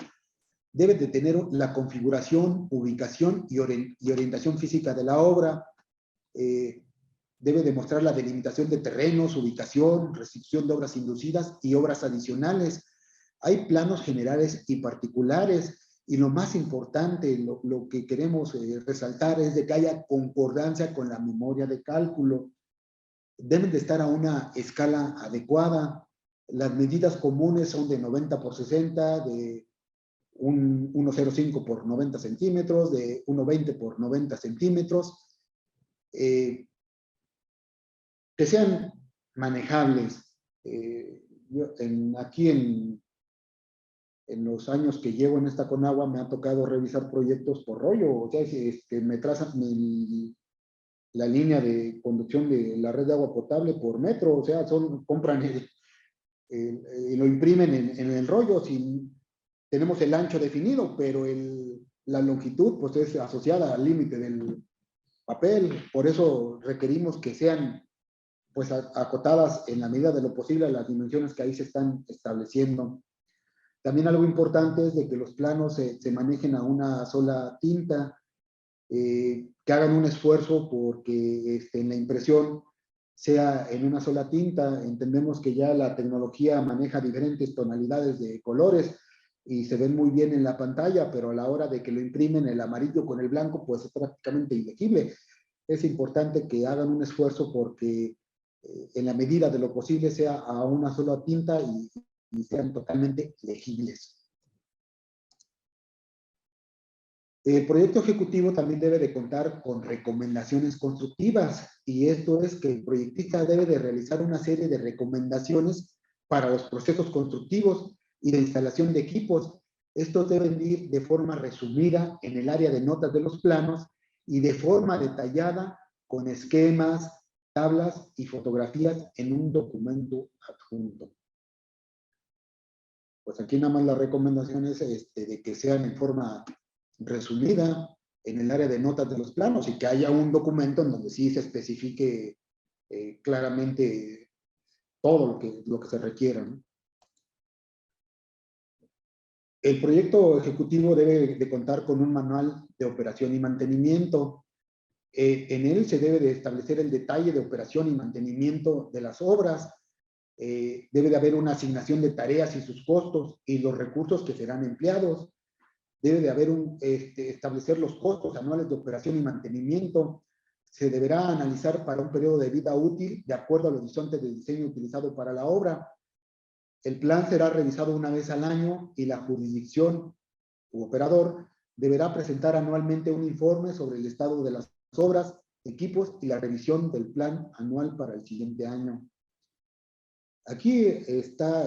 Deben de tener la configuración, ubicación y orientación física de la obra. Debe demostrar la delimitación de terrenos, ubicación, restricción de obras inducidas y obras adicionales. Hay planos generales y particulares. Y lo más importante, lo que queremos resaltar es de que haya concordancia con la memoria de cálculo. Deben de estar a una escala adecuada. Las medidas comunes son de 90 por 60, de 1,05 por 90 centímetros, de 1,20 por 90 centímetros. Que sean manejables. Aquí en los años que llevo en esta Conagua me ha tocado revisar proyectos por rollo, o sea, me trazan la línea de conducción de la red de agua potable por metro, o sea, compran lo imprimen en el rollo, tenemos el ancho definido, pero la longitud pues es asociada al límite del papel, por eso requerimos que sean pues acotadas en la medida de lo posible a las dimensiones que ahí se están estableciendo. También algo importante es de que los planos se manejen a una sola tinta, que hagan un esfuerzo porque en la impresión sea en una sola tinta. Entendemos que ya la tecnología maneja diferentes tonalidades de colores y se ven muy bien en la pantalla, pero a la hora de que lo imprimen el amarillo con el blanco, pues es prácticamente ilegible. Es importante que hagan un esfuerzo porque en la medida de lo posible sea a una sola tinta y sean totalmente legibles. El proyecto ejecutivo también debe de contar con recomendaciones constructivas, y esto es que el proyectista debe de realizar una serie de recomendaciones para los procesos constructivos y de instalación de equipos. Estos deben ir de forma resumida en el área de notas de los planos y de forma detallada con esquemas, tablas y fotografías en un documento adjunto. Pues aquí nada más la recomendación es de que sean en forma resumida en el área de notas de los planos y que haya un documento en donde sí se especifique claramente todo lo que se requiera, ¿no? El proyecto ejecutivo debe de contar con un manual de operación y mantenimiento. En él se debe de establecer el detalle de operación y mantenimiento de las obras. Debe de haber una asignación de tareas y sus costos y los recursos que serán empleados. Debe de haber establecer los costos anuales de operación y mantenimiento. Se deberá analizar para un periodo de vida útil de acuerdo al horizonte de diseño utilizado para la obra. El plan será revisado una vez al año y la jurisdicción u operador deberá presentar anualmente un informe sobre el estado de las obras, equipos y la revisión del plan anual para el siguiente año. Aquí está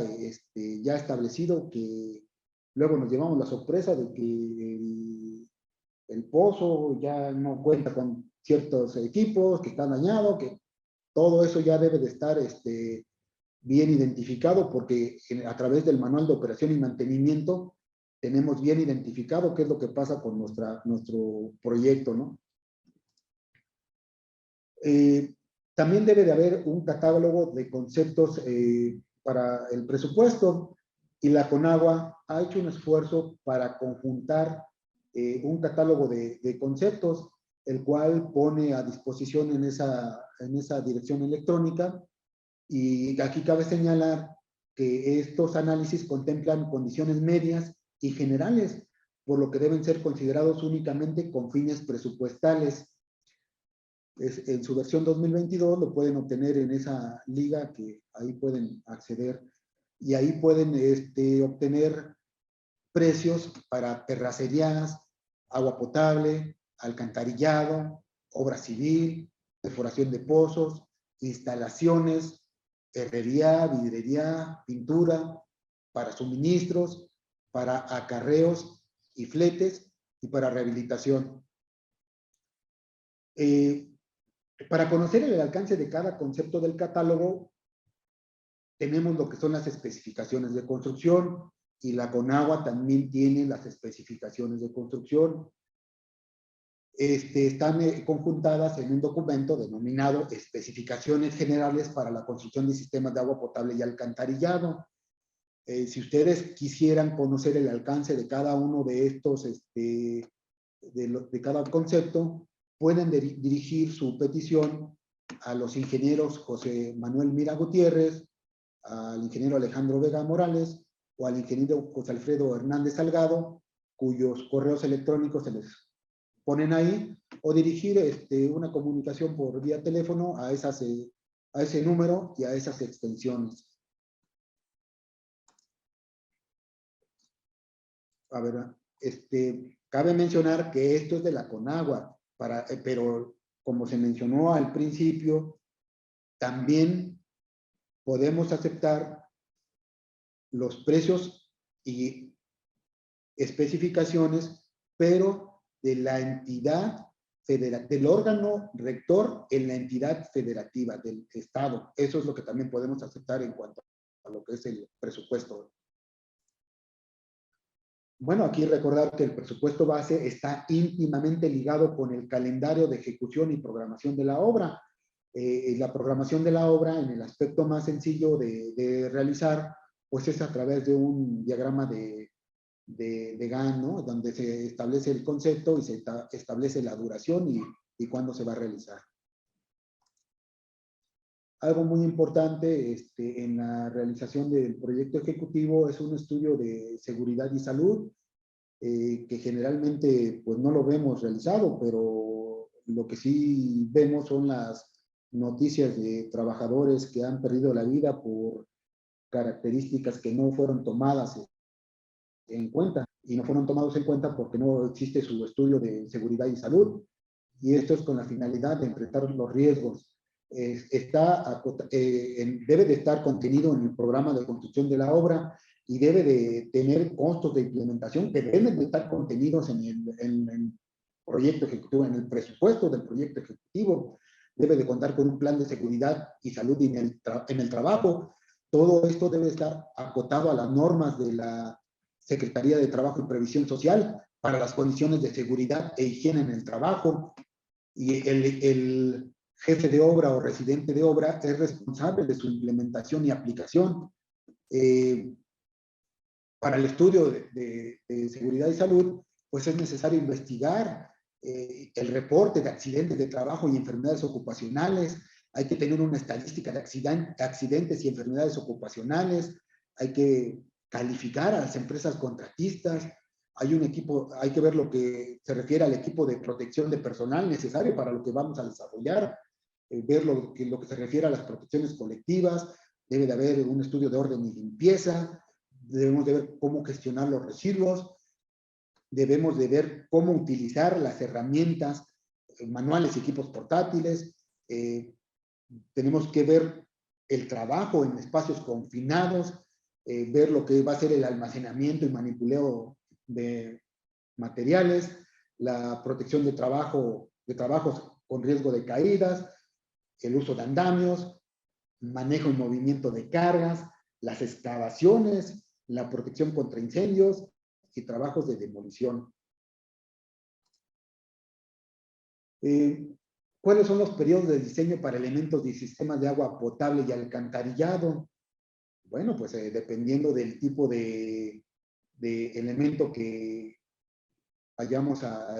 ya establecido que luego nos llevamos la sorpresa de que el pozo ya no cuenta con ciertos equipos, que está dañado, que todo eso ya debe de estar bien identificado, porque a través del manual de operación y mantenimiento tenemos bien identificado qué es lo que pasa con nuestro proyecto, ¿no? También debe de haber un catálogo de conceptos para el presupuesto, y la Conagua ha hecho un esfuerzo para conjuntar un catálogo de conceptos, el cual pone a disposición en esa dirección electrónica. Y aquí cabe señalar que estos análisis contemplan condiciones medias y generales, por lo que deben ser considerados únicamente con fines presupuestales. En su versión 2022 lo pueden obtener en esa liga que ahí pueden acceder, y ahí pueden obtener precios para terracerías, agua potable, alcantarillado, obra civil, perforación de pozos, instalaciones, herrería, vidrería, pintura, para suministros, para acarreos y fletes, y para rehabilitación. Para conocer el alcance de cada concepto del catálogo, tenemos lo que son las especificaciones de construcción, y la Conagua también tiene las especificaciones de construcción. Están conjuntadas en un documento denominado Especificaciones Generales para la Construcción de Sistemas de Agua Potable y Alcantarillado. Si ustedes quisieran conocer el alcance de cada uno de estos, de cada concepto, pueden dirigir su petición a los ingenieros José Manuel Mira Gutiérrez, al ingeniero Alejandro Vega Morales o al ingeniero José Alfredo Hernández Salgado, cuyos correos electrónicos se les ponen ahí, o dirigir una comunicación por vía teléfono a ese número y a esas extensiones. A ver, cabe mencionar que esto es de la Conagua, pero como se mencionó al principio, también podemos aceptar los precios y especificaciones, pero de la entidad federativa, del órgano rector en la entidad federativa del Estado. Eso es lo que también podemos aceptar en cuanto a lo que es el presupuesto. Bueno, aquí recordar que el presupuesto base está íntimamente ligado con el calendario de ejecución y programación de la obra. La programación de la obra, en el aspecto más sencillo de realizar, pues es a través de un diagrama de Gantt, ¿no? Donde se establece el concepto y se establece la duración y cuándo se va a realizar. Algo muy importante en la realización del proyecto ejecutivo es un estudio de seguridad y salud, que generalmente pues no lo vemos realizado, pero lo que sí vemos son las noticias de trabajadores que han perdido la vida por características que no fueron tomadas en cuenta, y no fueron tomados en cuenta porque no existe su estudio de seguridad y salud, y esto es con la finalidad de enfrentar los riesgos. Debe de estar contenido en el programa de construcción de la obra y debe de tener costos de implementación que deben de estar contenidos en el proyecto ejecutivo, en el presupuesto del proyecto ejecutivo. Debe de contar con un plan de seguridad y salud en el trabajo. Todo esto debe estar acotado a las normas de la Secretaría de Trabajo y Previsión Social para las condiciones de seguridad e higiene en el trabajo. Y el jefe de obra o residente de obra es responsable de su implementación y aplicación. Para el estudio de seguridad y salud, pues es necesario investigar el reporte de accidentes de trabajo y enfermedades ocupacionales. Hay que tener una estadística de accidentes y enfermedades ocupacionales. Hay que calificar a las empresas contratistas. Hay un equipo, hay que ver lo que se refiere al equipo de protección de personal necesario para lo que vamos a desarrollar, ver lo que se refiere a las protecciones colectivas. Debe de haber un estudio de orden y limpieza. Debemos de ver cómo gestionar los residuos. Debemos de ver cómo utilizar las herramientas, manuales y equipos portátiles. Tenemos que ver el trabajo en espacios confinados, ver lo que va a ser el almacenamiento y manipuleo de materiales, la protección de trabajos con riesgo de caídas, el uso de andamios, manejo y movimiento de cargas, las excavaciones, la protección contra incendios y trabajos de demolición. ¿Cuáles son los periodos de diseño para elementos de sistemas de agua potable y alcantarillado? Bueno, pues dependiendo del tipo de elemento que vayamos a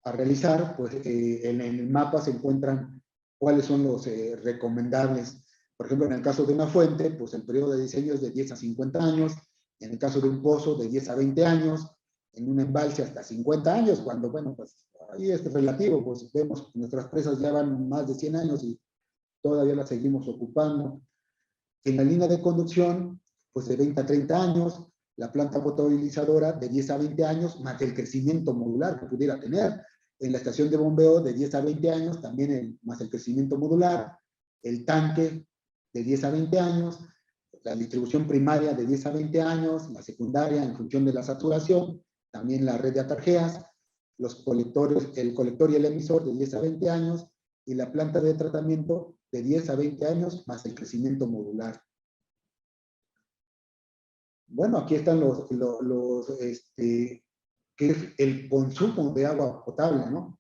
realizar, pues en el mapa se encuentran cuáles son los recomendables. Por ejemplo, en el caso de una fuente, pues el periodo de diseño es de 10 a 50 años, en el caso de un pozo de 10 a 20 años, en un embalse hasta 50 años, cuando, bueno, pues ahí es relativo, pues vemos que nuestras presas ya van más de 100 años y todavía las seguimos ocupando. En la línea de conducción, pues de 20 a 30 años, la planta potabilizadora de 10 a 20 años, más el crecimiento modular que pudiera tener. En la estación de bombeo de 10 a 20 años, también más el crecimiento modular, el tanque de 10 a 20 años, la distribución primaria de 10 a 20 años, la secundaria en función de la saturación, también la red de atarjeas, los colectores, el colector y el emisor de 10 a 20 años, y la planta de tratamiento de 10 a 20 años, más el crecimiento modular. Bueno, aquí están que es el consumo de agua potable, ¿no?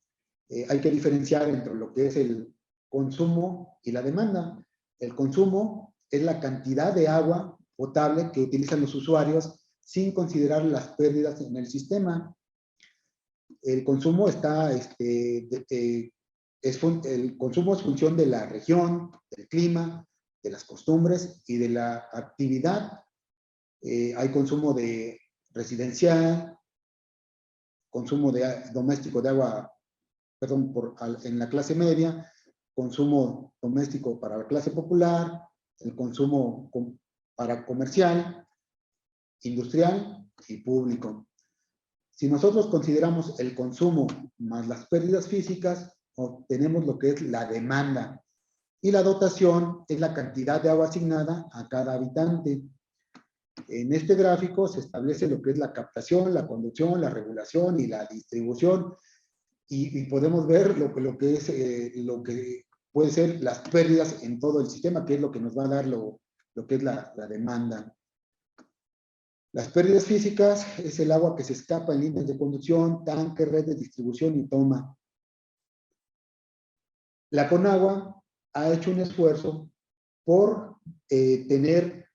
Hay que diferenciar entre lo que es el consumo y la demanda. El consumo es la cantidad de agua potable que utilizan los usuarios sin considerar las pérdidas en el sistema. El consumo está, el consumo es función de la región, del clima, de las costumbres y de la actividad. Hay consumo de residencial, consumo doméstico de agua, perdón, en la clase media, consumo doméstico para la clase popular, el consumo para comercial, industrial y público. Si nosotros consideramos el consumo más las pérdidas físicas, obtenemos lo que es la demanda. Y la dotación es la cantidad de agua asignada a cada habitante. En este gráfico se establece lo que es la captación, la conducción, la regulación y la distribución. Y podemos ver lo que puede ser las pérdidas en todo el sistema, que es lo que nos va a dar lo que es la demanda. Las pérdidas físicas es el agua que se escapa en líneas de conducción, tanque, red de distribución y toma. La Conagua ha hecho un esfuerzo por tener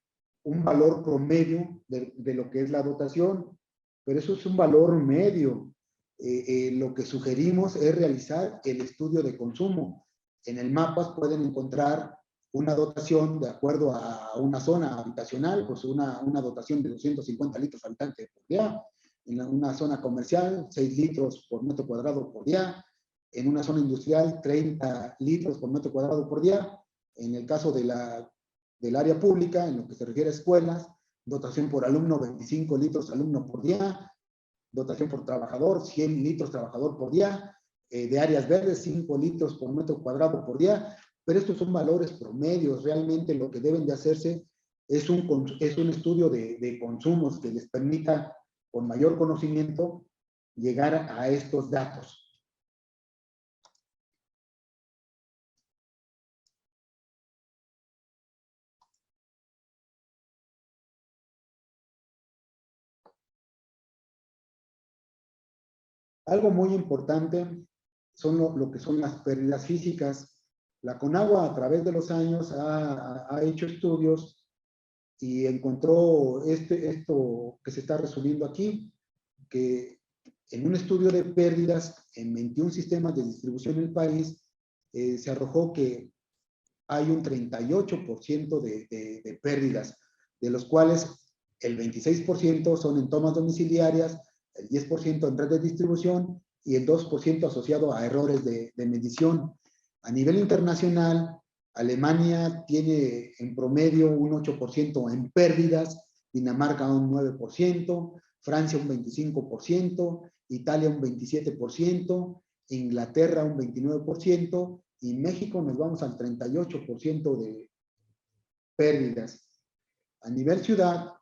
un valor promedio de lo que es la dotación, pero eso es un valor medio. Lo que sugerimos es realizar el estudio de consumo. En el mapa pueden encontrar una dotación de acuerdo a una zona habitacional, pues una dotación de 250 litros habitante por día. En una zona comercial, 6 litros por metro cuadrado por día. En una zona industrial, 30 litros por metro cuadrado por día. En el caso del área pública, en lo que se refiere a escuelas, dotación por alumno 25 litros alumno por día, dotación por trabajador 100 litros trabajador por día, de áreas verdes 5 litros por metro cuadrado por día, pero estos son valores promedios. Realmente lo que deben de hacerse es un estudio de consumos que les permita, con mayor conocimiento, llegar a estos datos. Algo muy importante son lo que son las pérdidas físicas. La Conagua, a través de los años, ha hecho estudios y encontró esto que se está resumiendo aquí, que en un estudio de pérdidas en 21 sistemas de distribución en el país, se arrojó que hay un 38% de pérdidas, de los cuales el 26% son en tomas domiciliarias, el 10% en red de distribución y el 2% asociado a errores de medición. A nivel internacional, Alemania tiene en promedio un 8% en pérdidas, Dinamarca un 9%, Francia un 25%, Italia un 27%, Inglaterra un 29%, y México nos vamos al 38% de pérdidas. A nivel ciudad,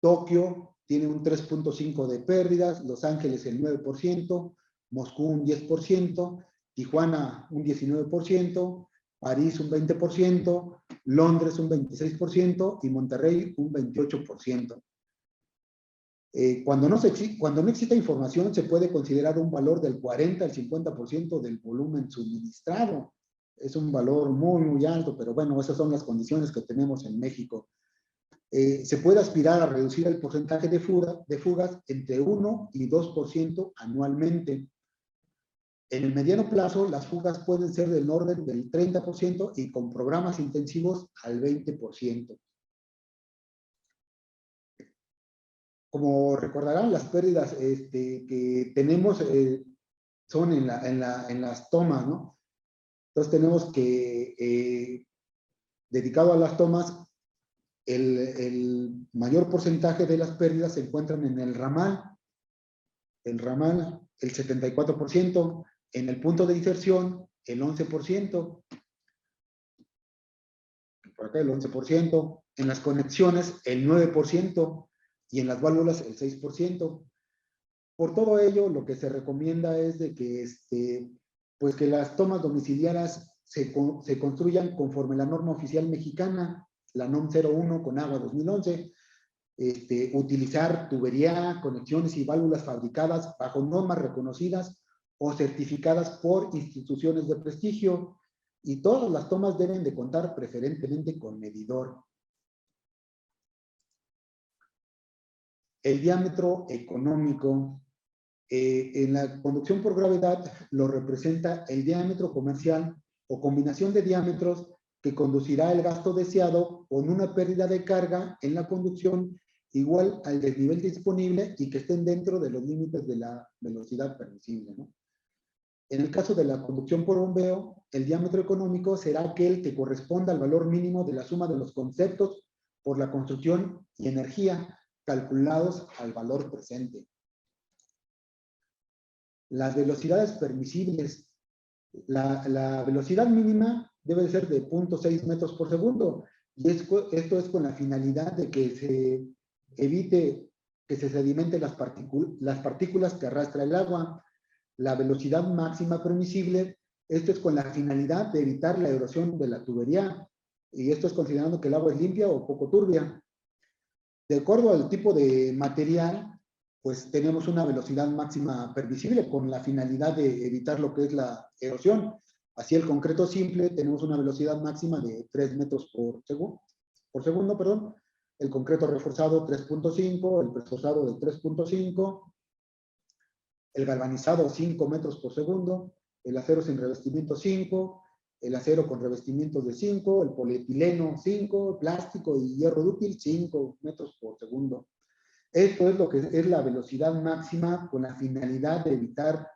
Tokio tiene un 3.5% de pérdidas, Los Ángeles el 9%, Moscú un 10%, Tijuana un 19%, París un 20%, Londres un 26% y Monterrey un 28%. Cuando no exista información, se puede considerar un valor del 40 al 50% del volumen suministrado. Es un valor muy, muy alto, pero bueno, esas son las condiciones que tenemos en México. Se puede aspirar a reducir el porcentaje de fugas entre 1 y 2% anualmente. En el mediano plazo, las fugas pueden ser del orden del 30% y con programas intensivos al 20%. Como recordarán, las pérdidas que tenemos son en las tomas, ¿no? Entonces tenemos que, dedicado a las tomas, el mayor porcentaje de las pérdidas se encuentran en el ramal. El 74%, en el punto de inserción, el 11%, por acá el 11%, en las conexiones, el 9%, y en las válvulas, el 6%. Por todo ello, lo que se recomienda es de que, pues que las tomas domiciliarias se construyan conforme la norma oficial mexicana, la NOM 01 Conagua 2011, utilizar tubería, conexiones y válvulas fabricadas bajo normas reconocidas o certificadas por instituciones de prestigio, y todas las tomas deben de contar preferentemente con medidor. El diámetro económico, en la conducción por gravedad lo representa el diámetro comercial o combinación de diámetros que conducirá el gasto deseado con una pérdida de carga en la conducción igual al desnivel disponible y que estén dentro de los límites de la velocidad permisible, ¿no? En el caso de la conducción por bombeo, el diámetro económico será aquel que corresponda al valor mínimo de la suma de los conceptos por la construcción y energía calculados al valor presente. Las velocidades permisibles. La velocidad mínima debe ser de 0.6 metros por segundo, y esto es con la finalidad de que se evite que se sedimenten las partículas que arrastra el agua. La velocidad máxima permisible, esto es con la finalidad de evitar la erosión de la tubería, y esto es considerando que el agua es limpia o poco turbia. De acuerdo al tipo de material, pues tenemos una velocidad máxima permisible con la finalidad de evitar lo que es la erosión. Así, el concreto simple tenemos una velocidad máxima de 3 metros por segundo, el concreto reforzado 3.5, el reforzado de 3.5, el galvanizado 5 metros por segundo, el acero sin revestimiento 5, el acero con revestimientos de 5, el polietileno 5, plástico y hierro dúctil 5 metros por segundo. Esto es lo que es la velocidad máxima con la finalidad de evitar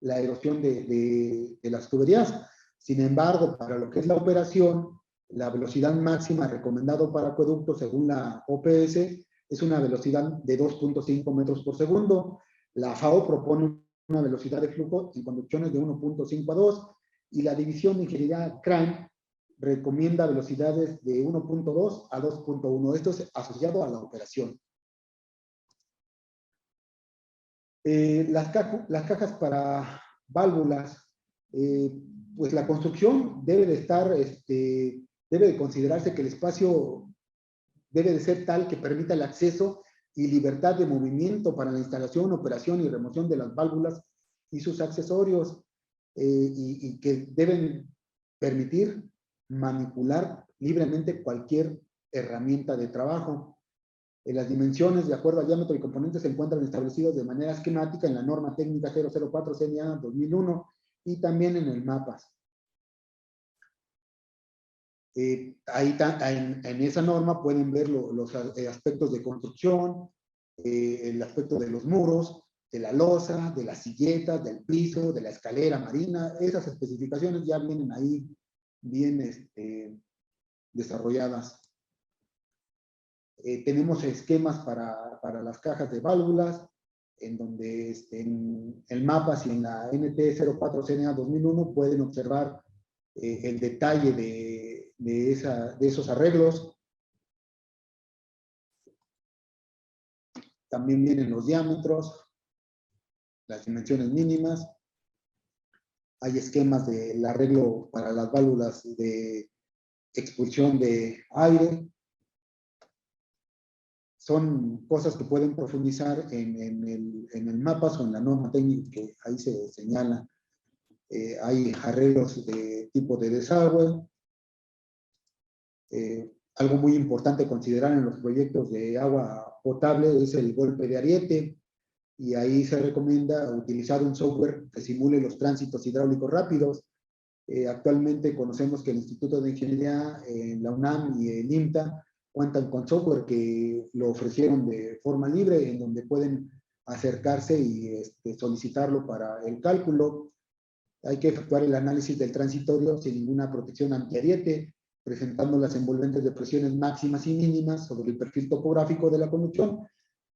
la erosión de las tuberías. Sin embargo, para lo que es la operación, la velocidad máxima recomendada para acueductos según la OPS es una velocidad de 2.5 metros por segundo. La FAO propone una velocidad de flujo en conducciones de 1.5 a 2 y la División de Ingeniería CRAN recomienda velocidades de 1.2 a 2.1. Esto es asociado a la operación. Las cajas para válvulas, pues la construcción debe de estar, debe de considerarse que el espacio debe de ser tal que permita el acceso y libertad de movimiento para la instalación, operación y remoción de las válvulas y sus accesorios, y que deben permitir manipular libremente cualquier herramienta de trabajo. Las dimensiones de acuerdo al diámetro y componentes se encuentran establecidos de manera esquemática en la norma técnica 004 CNA 2001 y también en el MAPAS. Ahí en esa norma pueden ver los aspectos de construcción, el aspecto de los muros, de la losa, de las silletas, del piso, de la escalera marina. Esas especificaciones ya vienen ahí bien desarrolladas. Tenemos esquemas para las cajas de válvulas, en donde en el MAPAS y en la NT 04 CNA 2001 pueden observar el detalle de esos arreglos. También vienen los diámetros, las dimensiones mínimas. Hay esquemas del arreglo para las válvulas de expulsión de aire. Son cosas que pueden profundizar en el MAPAS o en la norma técnica que ahí se señala. Hay arreglos de tipo de desagüe. Algo muy importante considerar en los proyectos de agua potable es el golpe de ariete, y ahí se recomienda utilizar un software que simule los tránsitos hidráulicos rápidos. Actualmente conocemos que el Instituto de Ingeniería, la UNAM y el IMTA cuentan con software que lo ofrecieron de forma libre, en donde pueden acercarse y solicitarlo para el cálculo. Hay que efectuar el análisis del transitorio sin ninguna protección antiariete, presentando las envolventes de presiones máximas y mínimas sobre el perfil topográfico de la conducción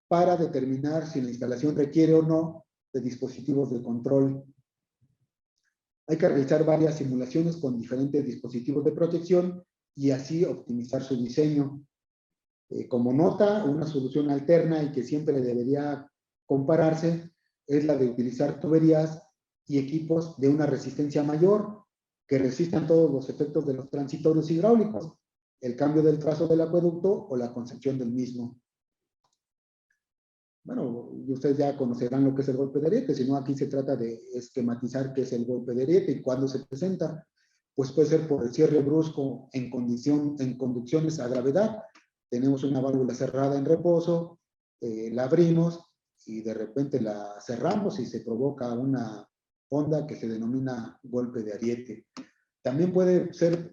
para determinar si la instalación requiere o no de dispositivos de control. Hay que realizar varias simulaciones con diferentes dispositivos de protección y así optimizar su diseño. Como nota, una solución alterna y que siempre debería compararse es la de utilizar tuberías y equipos de una resistencia mayor que resistan todos los efectos de los transitorios hidráulicos, el cambio del trazo del acueducto o la concepción del mismo. Bueno, ustedes ya conocerán lo que es el golpe de ariete, si no aquí se trata de esquematizar qué es el golpe de ariete y cuándo se presenta. Pues puede ser por el cierre brusco en conducciones a gravedad. Tenemos una válvula cerrada en reposo, la abrimos y de repente la cerramos y se provoca una onda que se denomina golpe de ariete. También puede ser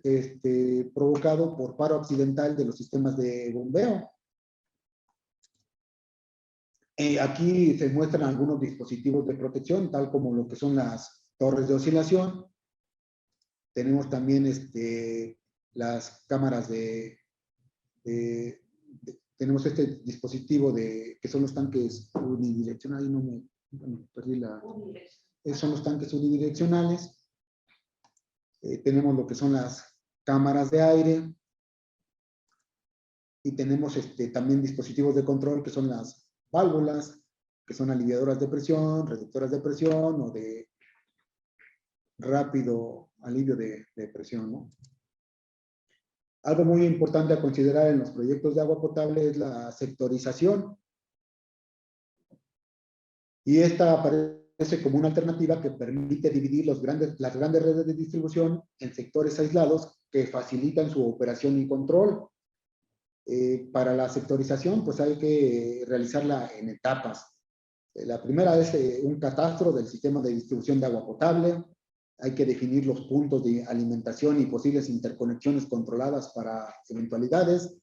provocado por paro accidental de los sistemas de bombeo. Aquí se muestran algunos dispositivos de protección, tal como lo que son las torres de oscilación. Tenemos también las cámaras tenemos este dispositivo que son los tanques unidireccionales. Son los tanques unidireccionales. Tenemos lo que son las cámaras de aire. Y tenemos también dispositivos de control que son las válvulas, que son aliviadoras de presión, reductoras de presión o de rápido alivio de presión, ¿no? Algo muy importante a considerar en los proyectos de agua potable es la sectorización. Y esta aparece como una alternativa que permite dividir las grandes redes de distribución en sectores aislados que facilitan su operación y control. Para la sectorización, pues hay que realizarla en etapas. La primera es un catastro del sistema de distribución de agua potable. Hay que definir los puntos de alimentación y posibles interconexiones controladas para eventualidades.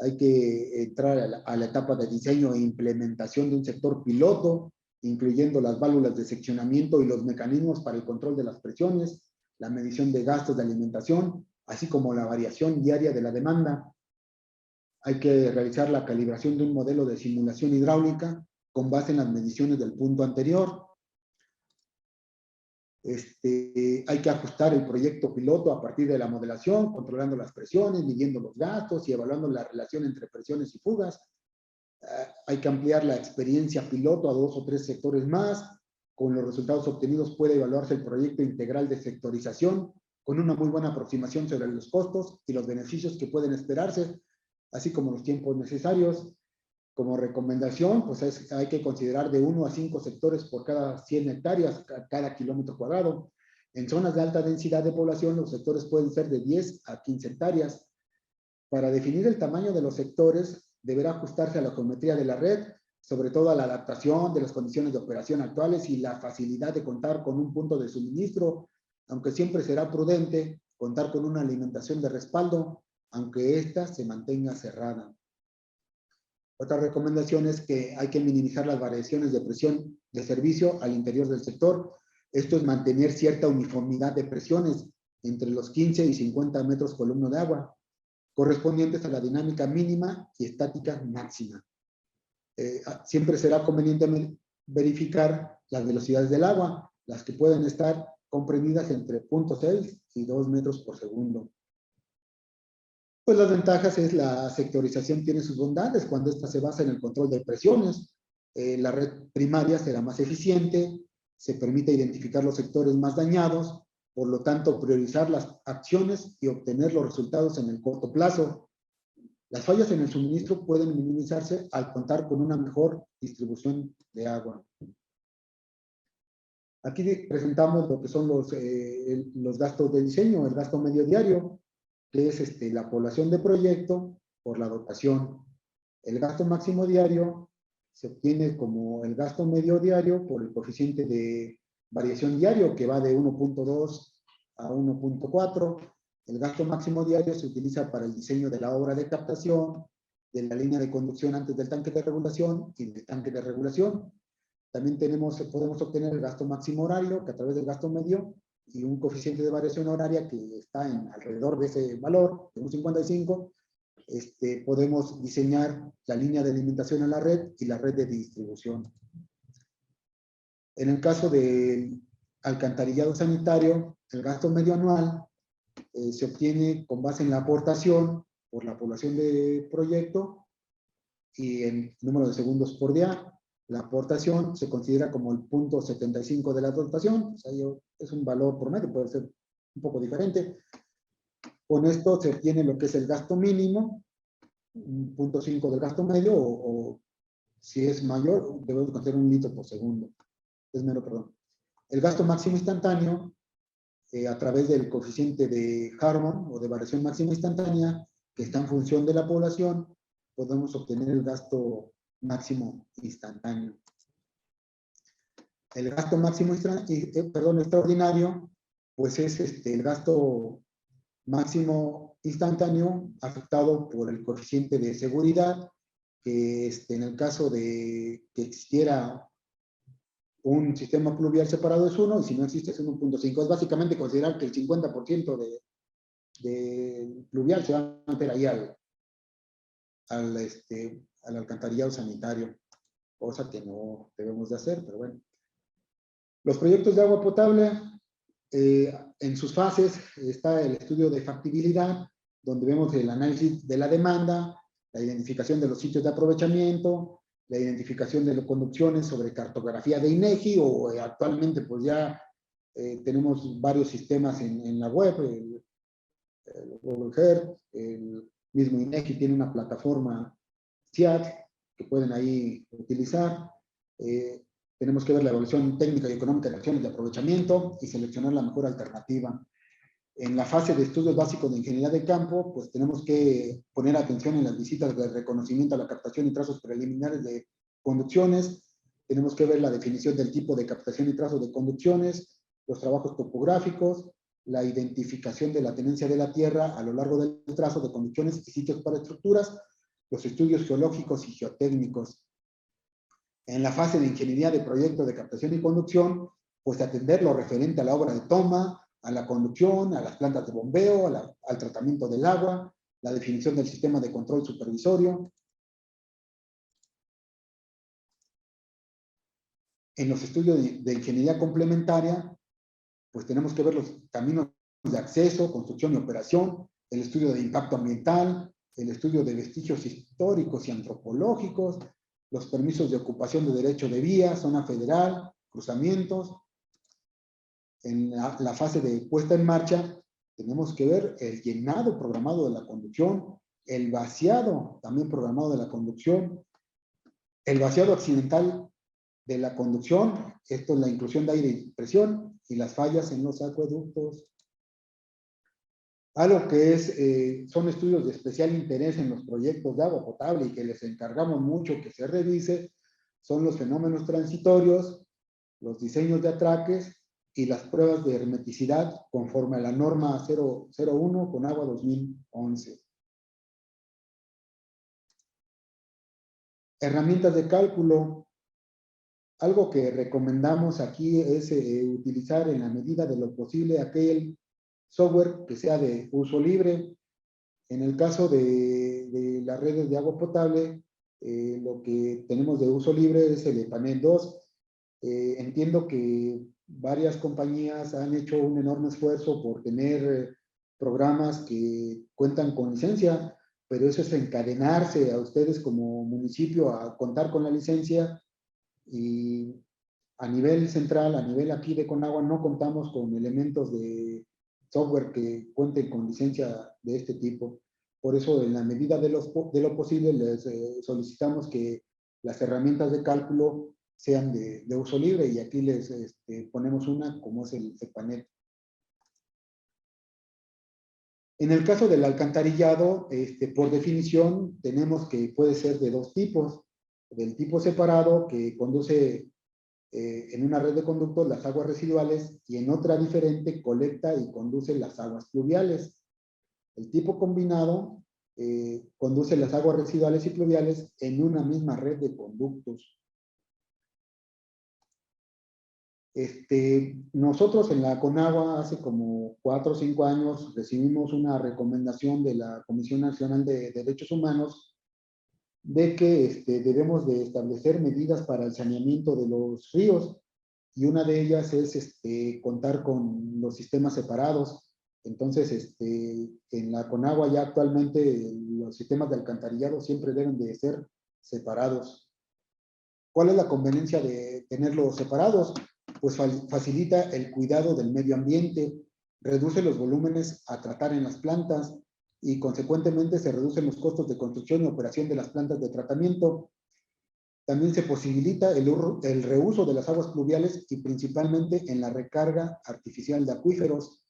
Hay que entrar a la etapa de diseño e implementación de un sector piloto, incluyendo las válvulas de seccionamiento y los mecanismos para el control de las presiones, la medición de gastos de alimentación, así como la variación diaria de la demanda. Hay que realizar la calibración de un modelo de simulación hidráulica con base en las mediciones del punto anterior. Hay que ajustar el proyecto piloto a partir de la modelación, controlando las presiones, midiendo los gastos y evaluando la relación entre presiones y fugas. Hay que ampliar la experiencia piloto a 2 o 3 sectores más. Con los resultados obtenidos puede evaluarse el proyecto integral de sectorización con una muy buena aproximación sobre los costos y los beneficios que pueden esperarse, así como los tiempos necesarios. Como recomendación, pues hay que considerar de 1 a 5 sectores por cada 100 hectáreas, cada kilómetro cuadrado. En zonas de alta densidad de población, los sectores pueden ser de 10 a 15 hectáreas. Para definir el tamaño de los sectores, deberá ajustarse a la geometría de la red, sobre todo a la adaptación de las condiciones de operación actuales y la facilidad de contar con un punto de suministro, aunque siempre será prudente contar con una alimentación de respaldo, aunque ésta se mantenga cerrada. Otra recomendación es que hay que minimizar las variaciones de presión de servicio al interior del sector. Esto es mantener cierta uniformidad de presiones entre los 15 y 50 metros columno de agua, correspondientes a la dinámica mínima y estática máxima. Siempre será conveniente verificar las velocidades del agua, las que pueden estar comprendidas entre 0.6 y 2 metros por segundo. Pues las ventajas es la sectorización tiene sus bondades cuando ésta se basa en el control de presiones. La red primaria será más eficiente, se permite identificar los sectores más dañados, por lo tanto priorizar las acciones y obtener los resultados en el corto plazo. Las fallas en el suministro pueden minimizarse al contar con una mejor distribución de agua. Aquí presentamos lo que son los gastos de diseño, el gasto medio diario, que es la población de proyecto por la dotación. El gasto máximo diario se obtiene como el gasto medio diario por el coeficiente de variación diario, que va de 1.2 a 1.4. El gasto máximo diario se utiliza para el diseño de la obra de captación, de la línea de conducción antes del tanque de regulación y del tanque de regulación. También podemos obtener el gasto máximo horario, que a través del gasto medio y un coeficiente de variación horaria que está en alrededor de ese valor, de 1.55, podemos diseñar la línea de alimentación a la red y la red de distribución. En el caso del alcantarillado sanitario, el gasto medio anual se obtiene con base en la aportación por la población de proyecto y el número de segundos por día. La aportación se considera como el 0.75 de la dotación, o sea, es un valor promedio, puede ser un poco diferente. Con esto se obtiene lo que es el gasto mínimo, 0.5 del gasto medio, o si es mayor, debemos considerar 1 litro por segundo. Es mero, perdón. El gasto máximo instantáneo, a través del coeficiente de Harmon o de variación máxima instantánea, que está en función de la población, podemos obtener el gasto máximo instantáneo. El gasto máximo extraordinario, pues es el gasto máximo instantáneo afectado por el coeficiente de seguridad, que en el caso de que existiera un sistema pluvial separado es 1, y si no existe es 1.5. Es básicamente considerar que el 50% de pluvial se va a meter ahí al alcantarillado sanitario, cosa que no debemos de hacer, pero bueno. Los proyectos de agua potable, en sus fases está el estudio de factibilidad, donde vemos el análisis de la demanda, la identificación de los sitios de aprovechamiento, la identificación de las conducciones sobre cartografía de INEGI, o actualmente pues ya tenemos varios sistemas en la web, el Google Earth, el mismo INEGI tiene una plataforma CIAT que pueden ahí utilizar. Tenemos que ver la evaluación técnica y económica de acciones de aprovechamiento y seleccionar la mejor alternativa. En la fase de estudios básicos de ingeniería de campo, pues tenemos que poner atención en las visitas de reconocimiento a la captación y trazos preliminares de conducciones. Tenemos que ver la definición del tipo de captación y trazo de conducciones, los trabajos topográficos, la identificación de la tenencia de la tierra a lo largo del trazo de conducciones y sitios para estructuras, los estudios geológicos y geotécnicos. En la fase de ingeniería de proyecto de captación y conducción, pues atender lo referente a la obra de toma, a la conducción, a las plantas de bombeo, al tratamiento del agua, la definición del sistema de control supervisorio. En los estudios de ingeniería complementaria, pues tenemos que ver los caminos de acceso, construcción y operación, el estudio de impacto ambiental, el estudio de vestigios históricos y antropológicos, los permisos de ocupación de derecho de vía, zona federal, cruzamientos. En la fase de puesta en marcha, tenemos que ver el llenado programado de la conducción, el vaciado también programado de la conducción, el vaciado accidental de la conducción, esto es la inclusión de aire y presión, y las fallas en los acueductos. Algo que son estudios de especial interés en los proyectos de agua potable y que les encargamos mucho que se revise, son los fenómenos transitorios, los diseños de atraques y las pruebas de hermeticidad conforme a la norma 001 con agua 2011. Herramientas de cálculo. Algo que recomendamos aquí es utilizar en la medida de lo posible aquel software que sea de uso libre. En el caso de las redes de agua potable, lo que tenemos de uso libre es el EPANET 2. Entiendo que varias compañías han hecho un enorme esfuerzo por tener programas que cuentan con licencia, pero eso es encadenarse a ustedes como municipio a contar con la licencia. Y a nivel central, a nivel aquí de Conagua, no contamos con elementos de software que cuenten con licencia de este tipo. Por eso, en la medida de lo posible, les solicitamos que las herramientas de cálculo sean de uso libre, y aquí les ponemos una, como es el EPANET. En el caso del alcantarillado, por definición, tenemos que puede ser de dos tipos. Del tipo separado, que conduce en una red de conductos las aguas residuales, y en otra diferente colecta y conduce las aguas pluviales. El tipo combinado conduce las aguas residuales y pluviales en una misma red de conductos. Nosotros en la Conagua hace como 4 o 5 años recibimos una recomendación de la Comisión Nacional de Derechos Humanos de que debemos de establecer medidas para el saneamiento de los ríos, y una de ellas es contar con los sistemas separados. Entonces, en la Conagua ya actualmente los sistemas de alcantarillado siempre deben de ser separados. ¿Cuál es la conveniencia de tenerlos separados? Pues facilita el cuidado del medio ambiente, reduce los volúmenes a tratar en las plantas, y consecuentemente se reducen los costos de construcción y operación de las plantas de tratamiento. También se posibilita el reuso de las aguas pluviales, y principalmente en la recarga artificial de acuíferos.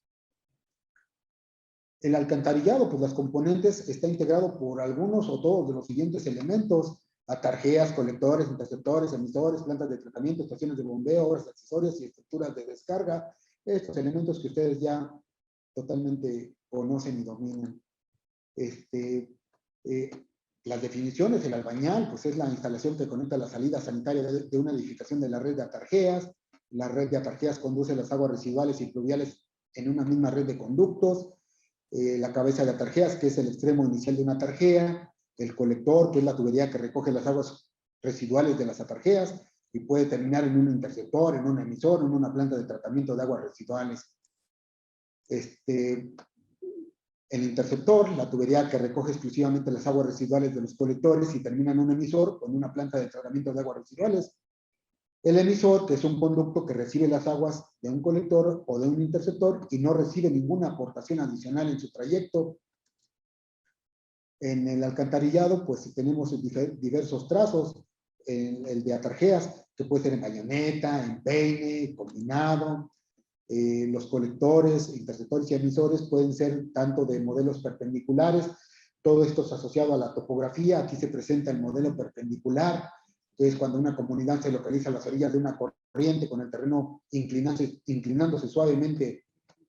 El alcantarillado, pues las componentes, está integrado por algunos o todos de los siguientes elementos: atarjeas, colectores, interceptores, emisores, plantas de tratamiento, estaciones de bombeo, obras accesorias y estructuras de descarga. Estos elementos que ustedes ya totalmente conocen y dominan. Las definiciones: el albañal, pues es la instalación que conecta la salida sanitaria de una edificación de la red de atarjeas. La red de atarjeas conduce las aguas residuales y pluviales en una misma red de conductos. La cabeza de atarjeas, que es el extremo inicial de una atarjea. El colector, que es la tubería que recoge las aguas residuales de las atarjeas y puede terminar en un interceptor, en un emisor, en una planta de tratamiento de aguas residuales. El interceptor, la tubería que recoge exclusivamente las aguas residuales de los colectores y termina en un emisor con una planta de tratamiento de aguas residuales. El emisor, que es un conducto que recibe las aguas de un colector o de un interceptor y no recibe ninguna aportación adicional en su trayecto. En el alcantarillado, pues tenemos diversos trazos. El de atarjeas, que puede ser en bayoneta, en peine, combinado. Los colectores, interceptores y emisores pueden ser tanto de modelos perpendiculares. Todo esto es asociado a la topografía. Aquí se presenta el modelo perpendicular, que es cuando una comunidad se localiza a las orillas de una corriente con el terreno inclinándose suavemente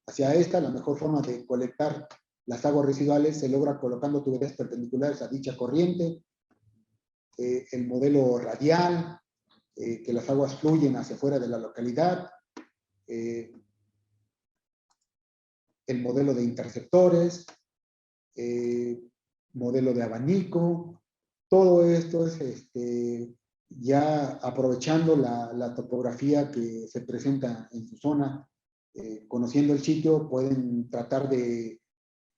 hacia esta. La mejor forma de colectar las aguas residuales se logra colocando tuberías perpendiculares a dicha corriente. El modelo radial, que las aguas fluyen hacia afuera de la localidad. El modelo de interceptores. modelo de abanico. Todo esto es ya aprovechando la topografía que se presenta en su zona, conociendo el sitio, pueden tratar de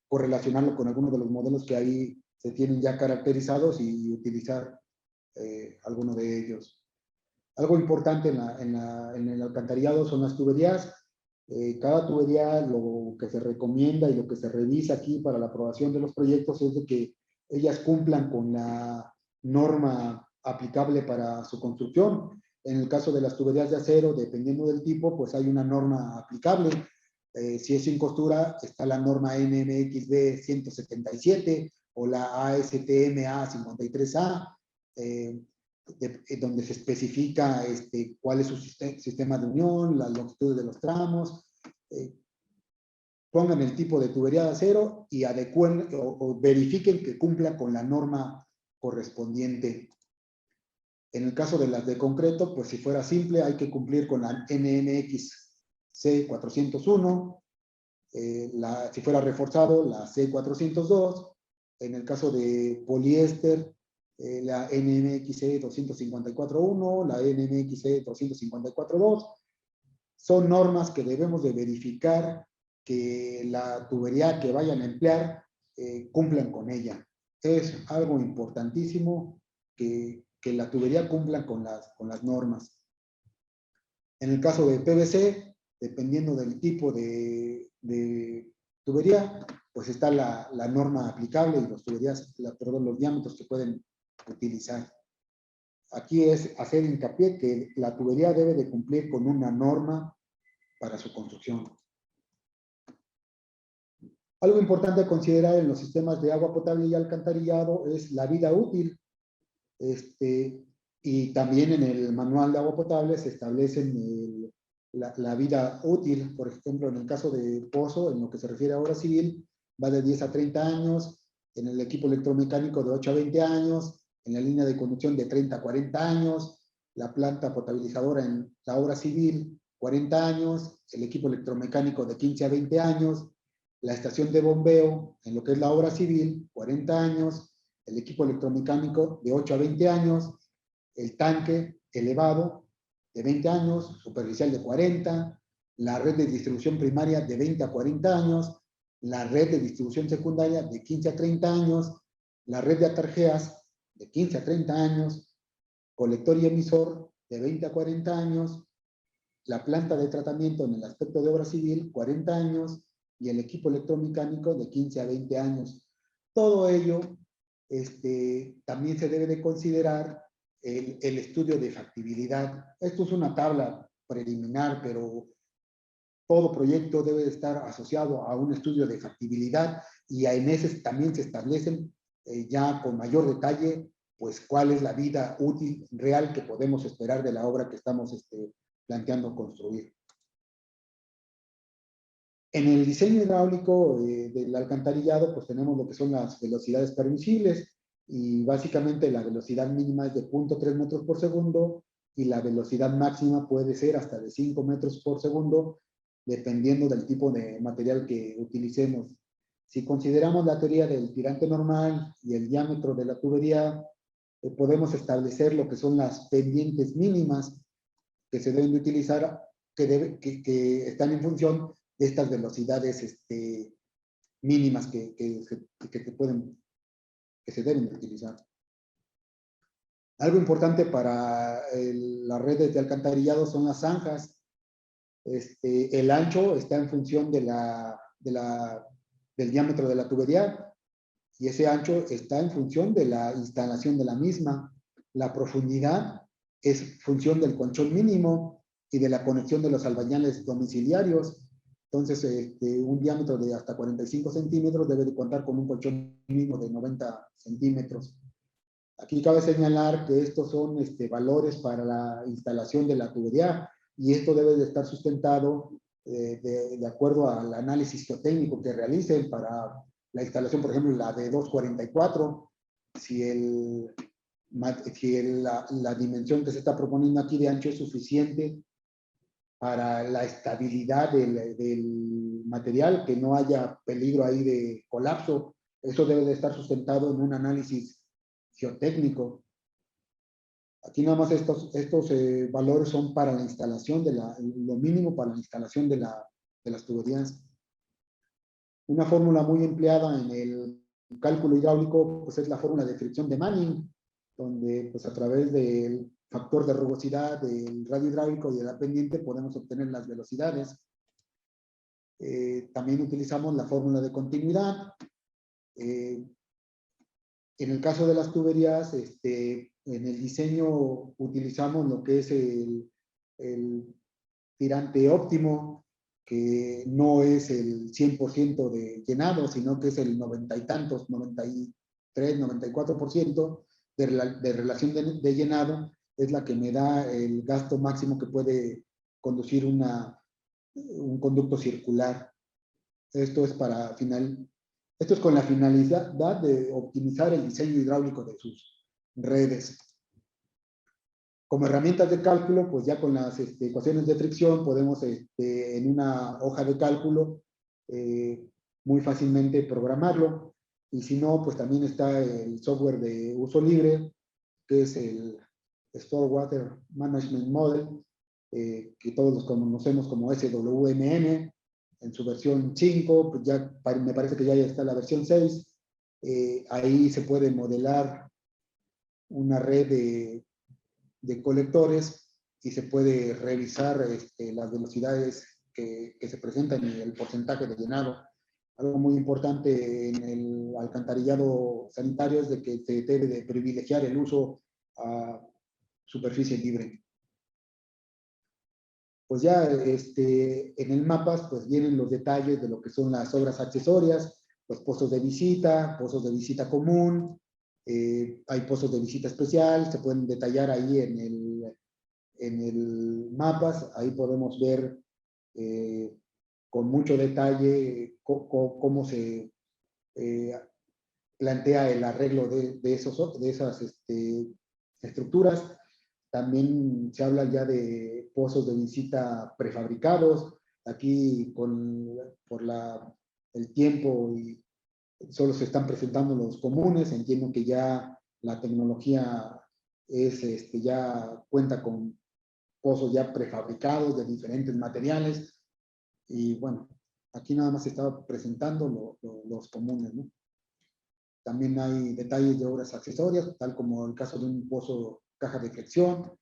correlacionarlo con algunos de los modelos que ahí se tienen ya caracterizados y utilizar alguno de ellos. Algo importante en el alcantarillado son las tuberías. Cada tubería, lo que se recomienda y lo que se revisa aquí para la aprobación de los proyectos es de que ellas cumplan con la norma aplicable para su construcción. En el caso de las tuberías de acero, dependiendo del tipo, pues hay una norma aplicable. Si es sin costura, está la norma NMXB 177 o la ASTM-A 53A, donde se especifica cuál es su sistema de unión, las longitudes de los tramos. Pongan el tipo de tubería de acero y adecúen o verifiquen que cumpla con la norma correspondiente. En el caso de las de concreto, pues si fuera simple, hay que cumplir con la NMX C401, si fuera reforzado, la C402, en el caso de poliéster, la NMXC 254.1, la NMXC 254.2, son normas que debemos de verificar que la tubería que vayan a emplear cumplan con ella. Es algo importantísimo que la tubería cumpla con las normas. En el caso de PVC, dependiendo del tipo de tubería, pues está la norma aplicable y los diámetros que pueden utilizar. Aquí es hacer hincapié que la tubería debe de cumplir con una norma para su construcción. Algo importante a considerar en los sistemas de agua potable y alcantarillado es la vida útil. Y también en el manual de agua potable se establecen la vida útil. Por ejemplo, en el caso de pozo, en lo que se refiere a obra civil, va de 10 a 30 años, en el equipo electromecánico de 8 a 20 años, en la línea de conducción de 30 a 40 años, la planta potabilizadora en la obra civil, 40 años, el equipo electromecánico de 15 a 20 años, la estación de bombeo en lo que es la obra civil, 40 años, el equipo electromecánico de 8 a 20 años, el tanque elevado de 20 años, superficial de 40, la red de distribución primaria de 20 a 40 años, la red de distribución secundaria de 15 a 30 años, la red de atarjeas de 15 a 30 años, colector y emisor de 20 a 40 años, la planta de tratamiento en el aspecto de obra civil, 40 años, y el equipo electromecánico de 15 a 20 años. Todo ello también se debe de considerar el estudio de factibilidad. Esto es una tabla preliminar, pero todo proyecto debe de estar asociado a un estudio de factibilidad y en ese también se establecen ya con mayor detalle pues cuál es la vida útil real que podemos esperar de la obra que estamos planteando construir. En el diseño hidráulico del alcantarillado, pues tenemos lo que son las velocidades permisibles y básicamente la velocidad mínima es de 0.3 metros por segundo y la velocidad máxima puede ser hasta de 5 metros por segundo dependiendo del tipo de material que utilicemos. Si consideramos la teoría del tirante normal y el diámetro de la tubería, podemos establecer lo que son las pendientes mínimas que se deben de utilizar, que están en función de estas velocidades mínimas que se deben de utilizar. Algo importante para las redes de alcantarillado son las zanjas. El ancho está en función del diámetro de la tubería y ese ancho está en función de la instalación de la misma. La profundidad es función del conchón mínimo y de la conexión de los albañales domiciliarios. Entonces, un diámetro de hasta 45 centímetros debe de contar con un colchón mínimo de 90 centímetros. Aquí cabe señalar que estos son valores para la instalación de la tubería y esto debe de estar sustentado de acuerdo al análisis geotécnico que realicen para la instalación, por ejemplo, la de 244. Si la dimensión que se está proponiendo aquí de ancho es suficiente para la estabilidad del material, que no haya peligro ahí de colapso Eso debe de estar sustentado en un análisis geotécnico. Aquí nada más estos valores son para la instalación lo mínimo para la instalación de las tuberías. Una fórmula muy empleada en el cálculo hidráulico pues es la fórmula de fricción de Manning, donde pues a través del factor de rugosidad del radio hidráulico y de la pendiente podemos obtener las velocidades. También utilizamos la fórmula de continuidad. En el caso de las tuberías, en el diseño utilizamos lo que es el tirante óptimo, que no es el 100% de llenado, sino que es el 90 y tantos, 93, 94% de relación de llenado, es la que me da el gasto máximo que puede conducir un conducto circular. Esto es con la finalidad de optimizar el diseño hidráulico de sus redes. Como herramientas de cálculo, pues ya con las ecuaciones de fricción podemos en una hoja de cálculo muy fácilmente programarlo. Y si no, pues también está el software de uso libre, que es el Store Water Management Model, que todos los conocemos como SWMM, en su versión 5, pues ya me parece que ya está la versión 6. Ahí se puede modelar una red de colectores y se puede revisar las velocidades que se presentan y el porcentaje de llenado. Algo muy importante en el alcantarillado sanitario es de que se debe de privilegiar el uso a superficie libre. Pues ya en el mapas pues vienen los detalles de lo que son las obras accesorias, los pozos de visita común, hay pozos de visita especial, se pueden detallar ahí en el mapas, ahí podemos ver con mucho detalle cómo se plantea el arreglo de esas estructuras. También se habla ya de pozos de visita prefabricados. Aquí por el tiempo y solo se están presentando los comunes. Entiendo que ya la tecnología ya cuenta con pozos ya prefabricados de diferentes materiales. Y bueno, aquí nada más se estaba presentando los comunes, ¿no? También hay detalles de obras accesorias, tal como el caso de un pozo caja de flexión,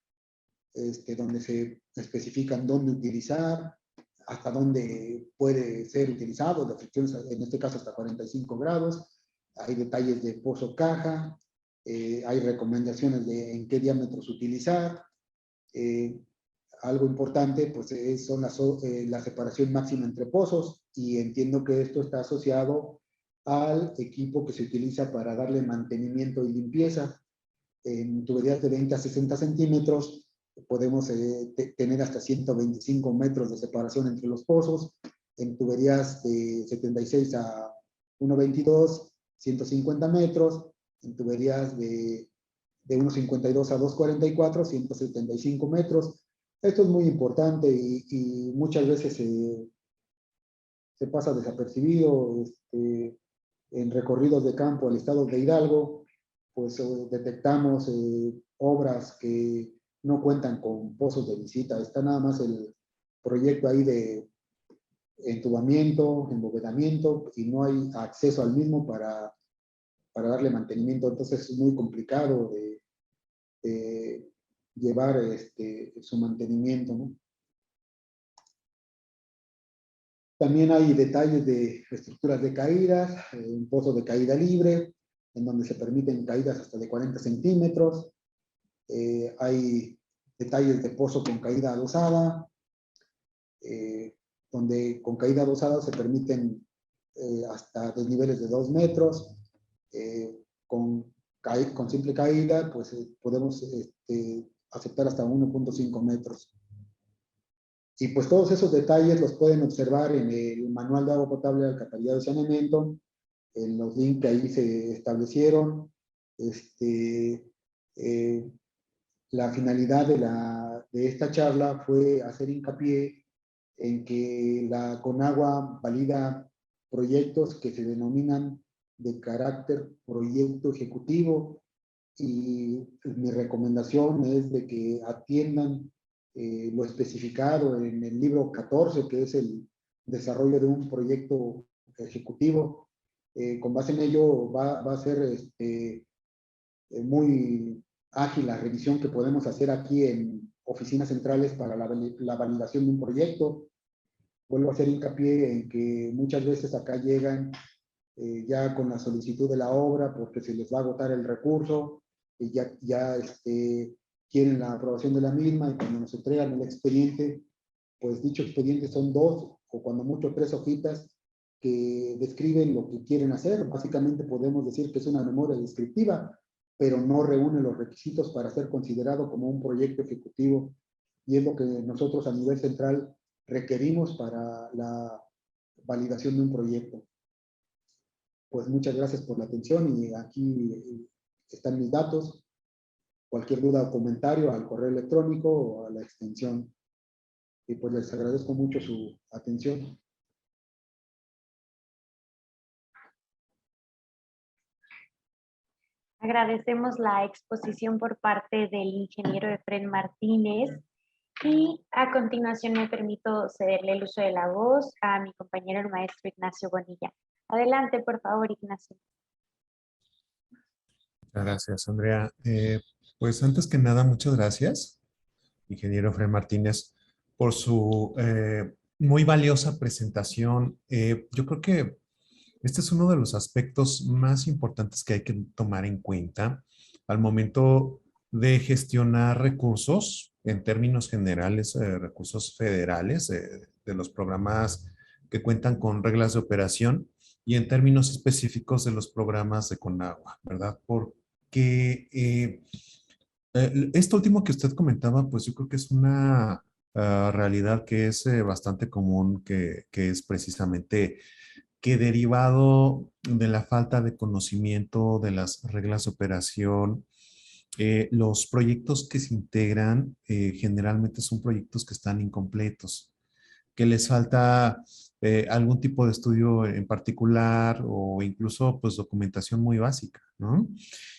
donde se especifican dónde utilizar, hasta dónde puede ser utilizado, la fricción en este caso hasta 45 grados. Hay detalles de pozo caja, hay recomendaciones de en qué diámetros utilizar. Algo importante pues son la separación máxima entre pozos, y entiendo que esto está asociado al equipo que se utiliza para darle mantenimiento y limpieza. En tuberías de 20 a 60 centímetros podemos tener hasta 125 metros de separación entre los pozos. En tuberías de 76 a 1,22, 150 metros. En tuberías de 1,52 a 2,44, 175 metros. Esto es muy importante y muchas veces se pasa desapercibido. En recorridos de campo al estado de Hidalgo, pues detectamos obras que no cuentan con pozos de visita. Está nada más el proyecto ahí de entubamiento, embovedamiento, y no hay acceso al mismo para darle mantenimiento. Entonces es muy complicado de llevar su mantenimiento, ¿no? También hay detalles de estructuras de caídas, un pozo de caída libre, en donde se permiten caídas hasta de 40 centímetros. Hay detalles de pozo con caída adosada, donde con caída adosada se permiten hasta desniveles de 2 metros. Con simple caída, pues podemos aceptar hasta 1,5 metros. Y pues todos esos detalles los pueden observar en el manual de agua potable de alcantarillado y saneamiento, en los links que ahí se establecieron. La finalidad de esta charla fue hacer hincapié en que la CONAGUA valida proyectos que se denominan de carácter proyecto ejecutivo, y mi recomendación es de que atiendan lo especificado en el libro 14, que es el desarrollo de un proyecto ejecutivo. Con base en ello va a ser muy ágil la revisión que podemos hacer aquí en oficinas centrales para la validación de un proyecto. Vuelvo a hacer hincapié en que muchas veces acá llegan ya con la solicitud de la obra porque se les va a agotar el recurso, y ya quieren la aprobación de la misma, y cuando nos entregan el expediente, pues dicho expediente son 2 o cuando mucho 3 hojitas que describen lo que quieren hacer. Básicamente podemos decir que es una memoria descriptiva, pero no reúne los requisitos para ser considerado como un proyecto ejecutivo, y es lo que nosotros a nivel central requerimos para la validación de un proyecto. Pues muchas gracias por la atención, y aquí están mis datos. Cualquier duda o comentario al correo electrónico o a la extensión. Y pues les agradezco mucho su atención. Agradecemos la exposición por parte del ingeniero Efrén Martínez, y a continuación me permito cederle el uso de la voz a mi compañero el maestro Ignacio Bonilla. Adelante, por favor, Ignacio. Gracias, Andrea. Pues antes que nada, muchas gracias, ingeniero Efrén Martínez, por su muy valiosa presentación. Yo creo que este es uno de los aspectos más importantes que hay que tomar en cuenta al momento de gestionar recursos, en términos generales, recursos federales, de los programas que cuentan con reglas de operación, y en términos específicos de los programas de Conagua, ¿verdad? Porque esto último que usted comentaba, pues yo creo que es una realidad que es bastante común, que es precisamente que derivado de la falta de conocimiento de las reglas de operación, los proyectos que se integran generalmente son proyectos que están incompletos, que les falta algún tipo de estudio en particular, o incluso pues documentación muy básica, ¿no?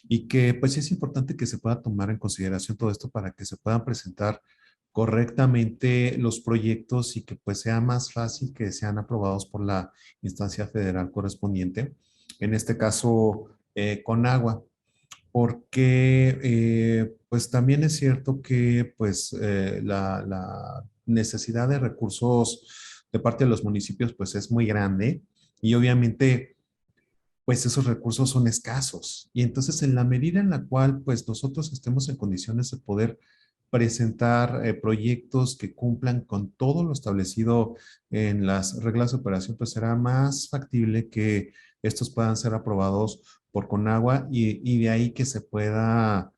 Y que pues es importante que se pueda tomar en consideración todo esto para que se puedan presentar correctamente los proyectos, y que pues sea más fácil que sean aprobados por la instancia federal correspondiente, en este caso Conagua. Porque pues también es cierto que pues la necesidad de recursos de parte de los municipios pues es muy grande, y obviamente pues esos recursos son escasos, y entonces en la medida en la cual pues nosotros estemos en condiciones de poder presentar proyectos que cumplan con todo lo establecido en las reglas de operación, pues será más factible que estos puedan ser aprobados por Conagua, y de ahí que se pueda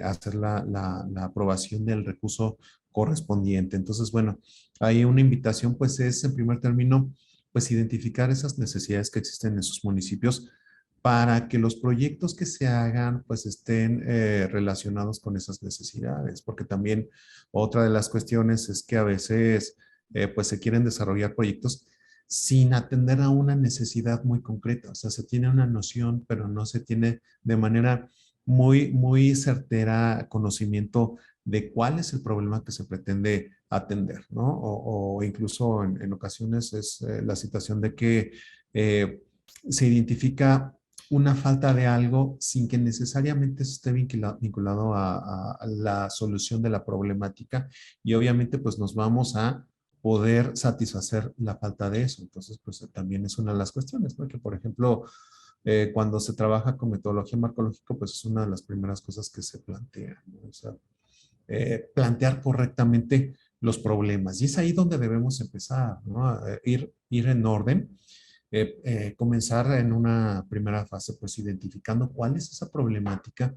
hacer la aprobación del recurso correspondiente. Entonces, bueno, ahí una invitación pues es en primer término pues identificar esas necesidades que existen en sus municipios, para que los proyectos que se hagan pues estén relacionados con esas necesidades, porque también otra de las cuestiones es que a veces pues se quieren desarrollar proyectos sin atender a una necesidad muy concreta. O sea, se tiene una noción, pero no se tiene de manera muy certera conocimiento de cuál es el problema que se pretende atender, ¿no? O incluso en ocasiones es la situación de que se identifica una falta de algo sin que necesariamente esté vinculado a la solución de la problemática, y obviamente pues nos vamos a poder satisfacer la falta de eso. Entonces pues también es una de las cuestiones, ¿no? Que por ejemplo cuando se trabaja con metodología marcológica pues es una de las primeras cosas que se plantea, ¿no? O sea, plantear correctamente los problemas. Y es ahí donde debemos empezar, ¿no? Ir en orden, comenzar en una primera fase, pues identificando cuál es esa problemática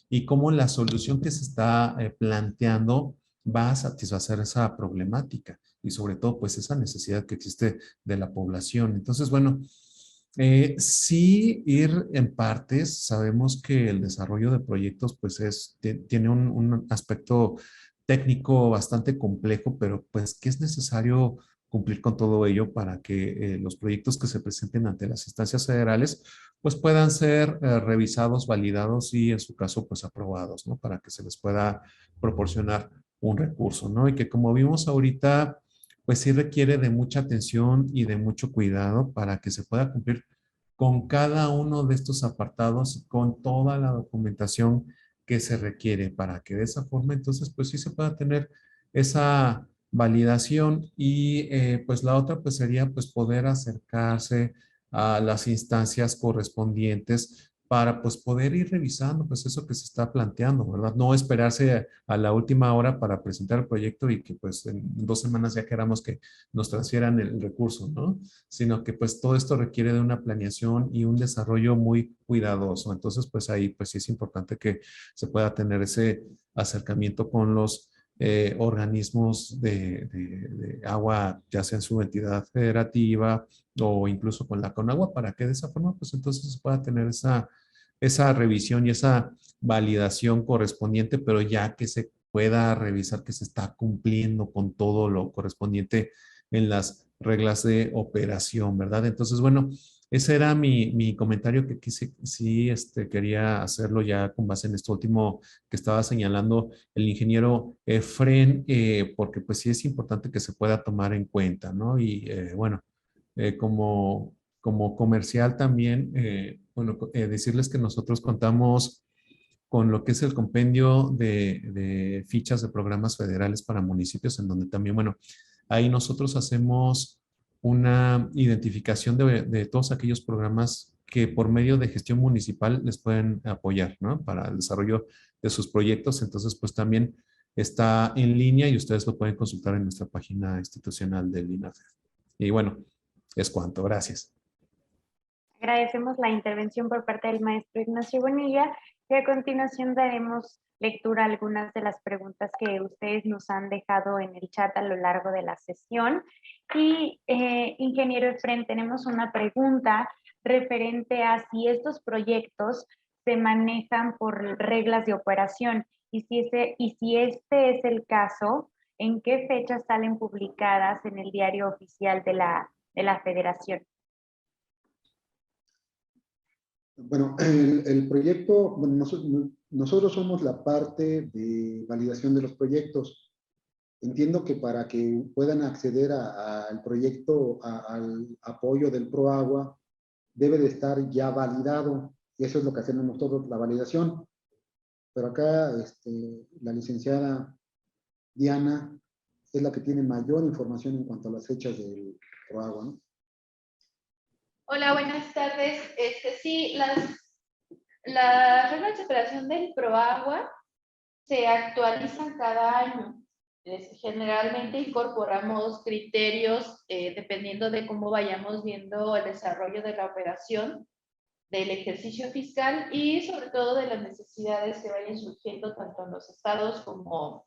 y cómo la solución que se está planteando va a satisfacer esa problemática, y sobre todo pues esa necesidad que existe de la población. Entonces, bueno, sí ir en partes. Sabemos que el desarrollo de proyectos pues tiene un aspecto técnico bastante complejo, pero pues que es necesario cumplir con todo ello para que los proyectos que se presenten ante las instancias federales pues puedan ser revisados, validados y en su caso pues aprobados, ¿no? Para que se les pueda proporcionar un recurso, ¿no? Y que como vimos ahorita, pues sí requiere de mucha atención y de mucho cuidado para que se pueda cumplir con cada uno de estos apartados, con toda la documentación que se requiere para que de esa forma entonces pues sí se pueda tener esa validación y pues la otra pues sería pues poder acercarse a las instancias correspondientes para pues poder ir revisando pues eso que se está planteando, ¿verdad? No esperarse a la última hora para presentar el proyecto y que pues en 2 semanas ya queramos que nos transfieran el recurso, ¿no? Sino que pues todo esto requiere de una planeación y un desarrollo muy cuidadoso. Entonces pues ahí pues sí es importante que se pueda tener ese acercamiento con los organismos de agua, ya sea en su entidad federativa o incluso con la Conagua, para que de esa forma, pues entonces se pueda tener esa revisión y esa validación correspondiente, pero ya que se pueda revisar que se está cumpliendo con todo lo correspondiente en las reglas de operación, ¿verdad? Entonces, bueno, ese era mi comentario que sí quería hacerlo ya con base en esto último que estaba señalando el ingeniero Efren, porque pues sí es importante que se pueda tomar en cuenta, ¿no? Y bueno, como comercial también, bueno, decirles que nosotros contamos con lo que es el compendio de fichas de programas federales para municipios, en donde también, bueno, ahí nosotros hacemos una identificación de todos aquellos programas que por medio de gestión municipal les pueden apoyar, ¿no? Para el desarrollo de sus proyectos. Entonces, pues también está en línea y ustedes lo pueden consultar en nuestra página institucional del INAFED. Y bueno, es cuanto. Gracias. Agradecemos la intervención por parte del maestro Ignacio Bonilla y a continuación daremos lectura a algunas de las preguntas que ustedes nos han dejado en el chat a lo largo de la sesión. Y, ingeniero Efren, tenemos una pregunta referente a si estos proyectos se manejan por reglas de operación y si este es el caso, ¿en qué fechas salen publicadas en el diario oficial de la Federación? Bueno, el proyecto, bueno, nosotros somos la parte de validación de los proyectos. Entiendo que para que puedan acceder al proyecto, al apoyo del ProAgua, debe de estar ya validado. Y eso es lo que hacemos nosotros, la validación. Pero acá la licenciada Diana es la que tiene mayor información en cuanto a las fechas del ProAgua, ¿no? Hola, buenas tardes. Sí, las reglas de operación del ProAgua se actualizan cada año. Generalmente incorporamos criterios dependiendo de cómo vayamos viendo el desarrollo de la operación, del ejercicio fiscal y sobre todo de las necesidades que vayan surgiendo tanto en los estados como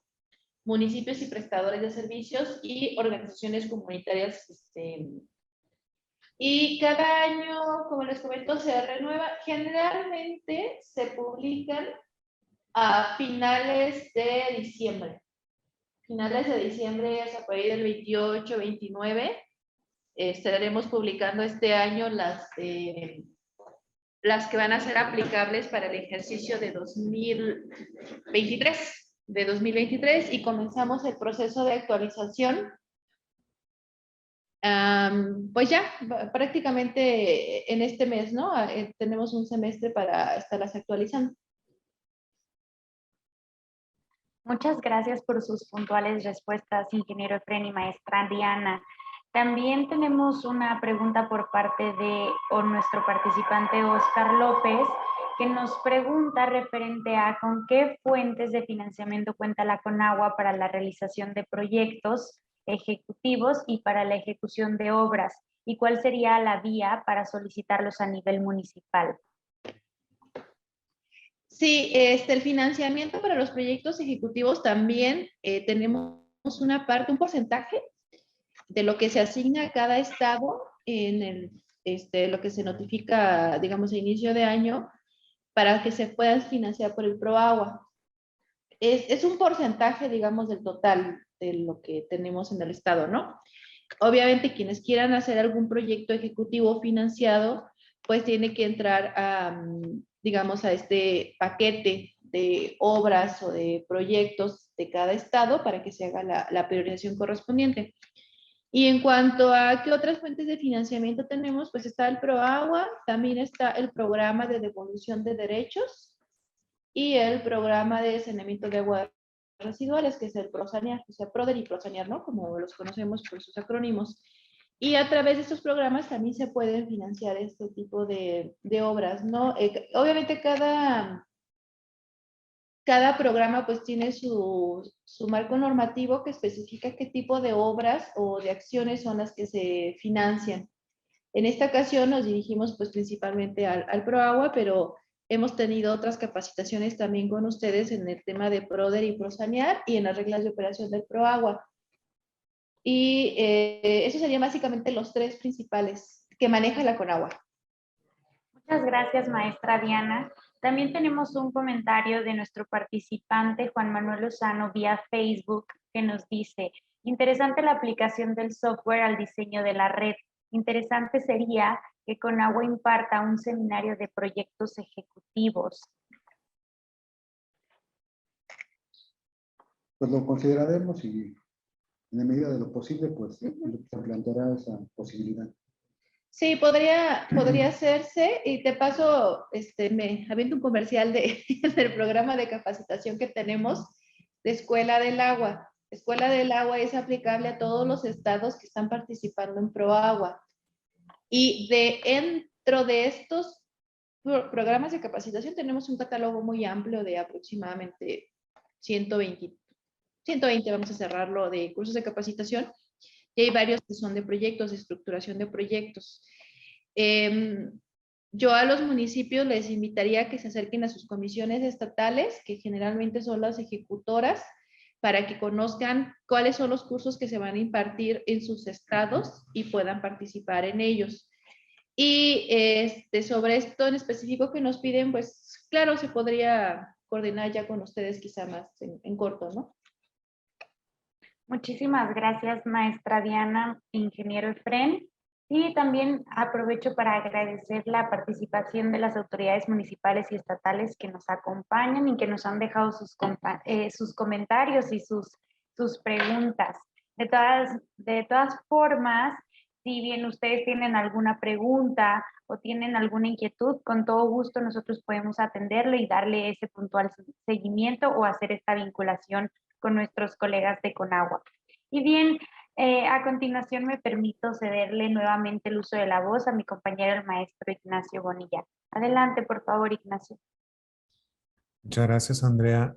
municipios y prestadores de servicios y organizaciones comunitarias. Y cada año, como les comento, se renueva. Generalmente se publican a finales de diciembre. Finales de diciembre, hasta por ahí del 28, 29, estaremos publicando este año las que van a ser aplicables para el ejercicio de 2023, y comenzamos el proceso de actualización. Pues ya, prácticamente en este mes, ¿no? Tenemos un semestre para estarlas actualizando. Muchas gracias por sus puntuales respuestas, ingeniero Efren y maestra Diana. También tenemos una pregunta por parte de nuestro participante Oscar López, que nos pregunta referente a con qué fuentes de financiamiento cuenta la Conagua para la realización de proyectos ejecutivos y para la ejecución de obras, y cuál sería la vía para solicitarlos a nivel municipal. Sí, el financiamiento para los proyectos ejecutivos también tenemos una parte, un porcentaje de lo que se asigna a cada estado en lo que se notifica, digamos, a inicio de año para que se puedan financiar por el ProAgua. Es un porcentaje, digamos, del total de lo que tenemos en el estado, ¿no? Obviamente, quienes quieran hacer algún proyecto ejecutivo financiado, pues tiene que entrar a, digamos, a este paquete de obras o de proyectos de cada estado para que se haga la priorización correspondiente. Y en cuanto a qué otras fuentes de financiamiento tenemos, pues está el ProAgua, también está el programa de devolución de derechos y el programa de saneamiento de aguas residuales, que es el ProSanear, o sea, PRODER y ProSanear, ¿no? Como los conocemos por sus acrónimos. Y a través de estos programas también se pueden financiar este tipo de obras, ¿no? Obviamente cada programa pues tiene su marco normativo que especifica qué tipo de obras o de acciones son las que se financian. En esta ocasión nos dirigimos pues principalmente al ProAgua, pero hemos tenido otras capacitaciones también con ustedes en el tema de PRODER y ProSanear y en las reglas de operación del ProAgua. Y esos serían básicamente los tres principales que maneja la Conagua. Muchas gracias, maestra Diana. También tenemos un comentario de nuestro participante Juan Manuel Lozano vía Facebook que nos dice: interesante la aplicación del software al diseño de la red. Interesante sería que Conagua imparta un seminario de proyectos ejecutivos. Pues lo consideraremos y en la medida de lo posible, pues se planteará esa posibilidad. Sí, podría hacerse, y te paso, me aviento un comercial del programa de capacitación que tenemos de Escuela del Agua. Escuela del Agua es aplicable a todos los estados que están participando en ProAgua. Y dentro de estos programas de capacitación tenemos un catálogo muy amplio de aproximadamente 120, vamos a cerrarlo, de cursos de capacitación. Y hay varios que son de proyectos, de estructuración de proyectos. Yo a los municipios les invitaría a que se acerquen a sus comisiones estatales, que generalmente son las ejecutoras, para que conozcan cuáles son los cursos que se van a impartir en sus estados y puedan participar en ellos. Y sobre esto en específico que nos piden, pues claro, se podría coordinar ya con ustedes quizá más en corto, ¿no? Muchísimas gracias, maestra Diana, ingeniero Efren. Y también aprovecho para agradecer la participación de las autoridades municipales y estatales que nos acompañan y que nos han dejado sus comentarios y sus preguntas. De todas formas, si bien ustedes tienen alguna pregunta o tienen alguna inquietud, con todo gusto nosotros podemos atenderle y darle ese puntual seguimiento o hacer esta vinculación con nuestros colegas de Conagua. Y bien, a continuación me permito cederle nuevamente el uso de la voz a mi compañero el maestro Ignacio Bonilla. Adelante, por favor, Ignacio. Muchas gracias, Andrea.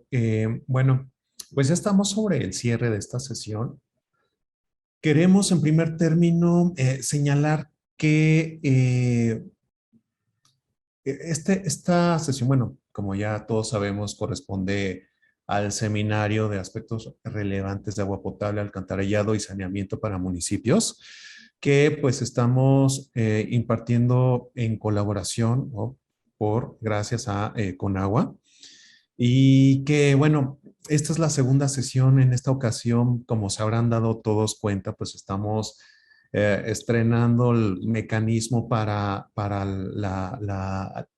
Bueno, pues ya estamos sobre el cierre de esta sesión. Queremos en primer término señalar que esta sesión, bueno, como ya todos sabemos, corresponde al seminario de aspectos relevantes de agua potable, alcantarillado y saneamiento para municipios, que pues estamos impartiendo en colaboración, ¿no? Gracias a Conagua. Y que bueno, esta es la segunda sesión. En esta ocasión, como se habrán dado todos cuenta, pues estamos estrenando el mecanismo para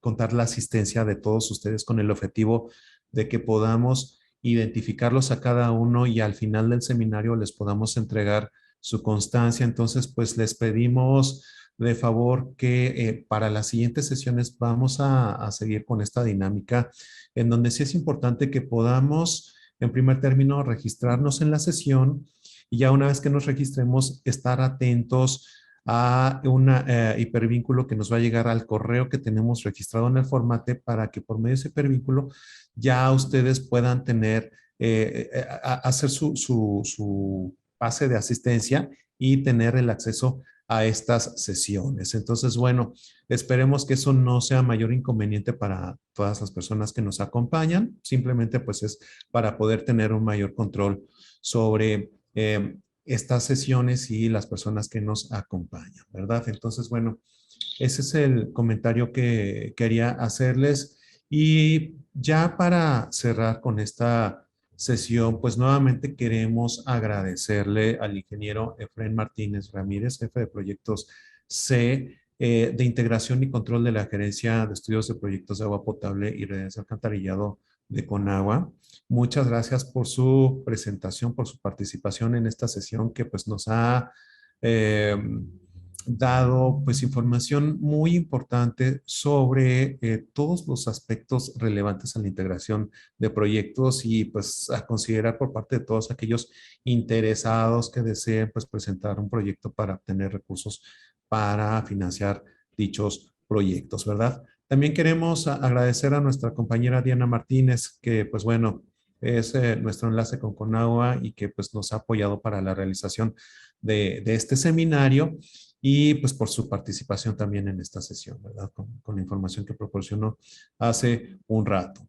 contar la asistencia de todos ustedes con el objetivo de que podamos identificarlos a cada uno y al final del seminario les podamos entregar su constancia. Entonces, pues les pedimos de favor que para las siguientes sesiones vamos a seguir con esta dinámica en donde sí es importante que podamos, en primer término, registrarnos en la sesión y ya una vez que nos registremos, estar atentos a un hipervínculo que nos va a llegar al correo que tenemos registrado en el formate para que por medio de ese hipervínculo ya ustedes puedan tener, hacer su pase de asistencia y tener el acceso a estas sesiones. Entonces, bueno, esperemos que eso no sea mayor inconveniente para todas las personas que nos acompañan. Simplemente pues es para poder tener un mayor control sobre estas sesiones y las personas que nos acompañan, ¿verdad? Entonces, bueno, ese es el comentario que quería hacerles. Y ya para cerrar con esta sesión, pues nuevamente queremos agradecerle al ingeniero Efraín Martínez Ramírez, jefe de proyectos C, de integración y control de la Gerencia de Estudios de Proyectos de Agua Potable y Redes de Alcantarillado de Conagua. Muchas gracias por su presentación, por su participación en esta sesión que pues nos ha dado pues información muy importante sobre todos los aspectos relevantes a la integración de proyectos y pues a considerar por parte de todos aquellos interesados que deseen pues presentar un proyecto para obtener recursos para financiar dichos proyectos, ¿verdad? También queremos agradecer a nuestra compañera Diana Martínez, que pues bueno, es nuestro enlace con Conagua y que pues nos ha apoyado para la realización de este seminario y pues por su participación también en esta sesión, ¿verdad? Con la información que proporcionó hace un rato.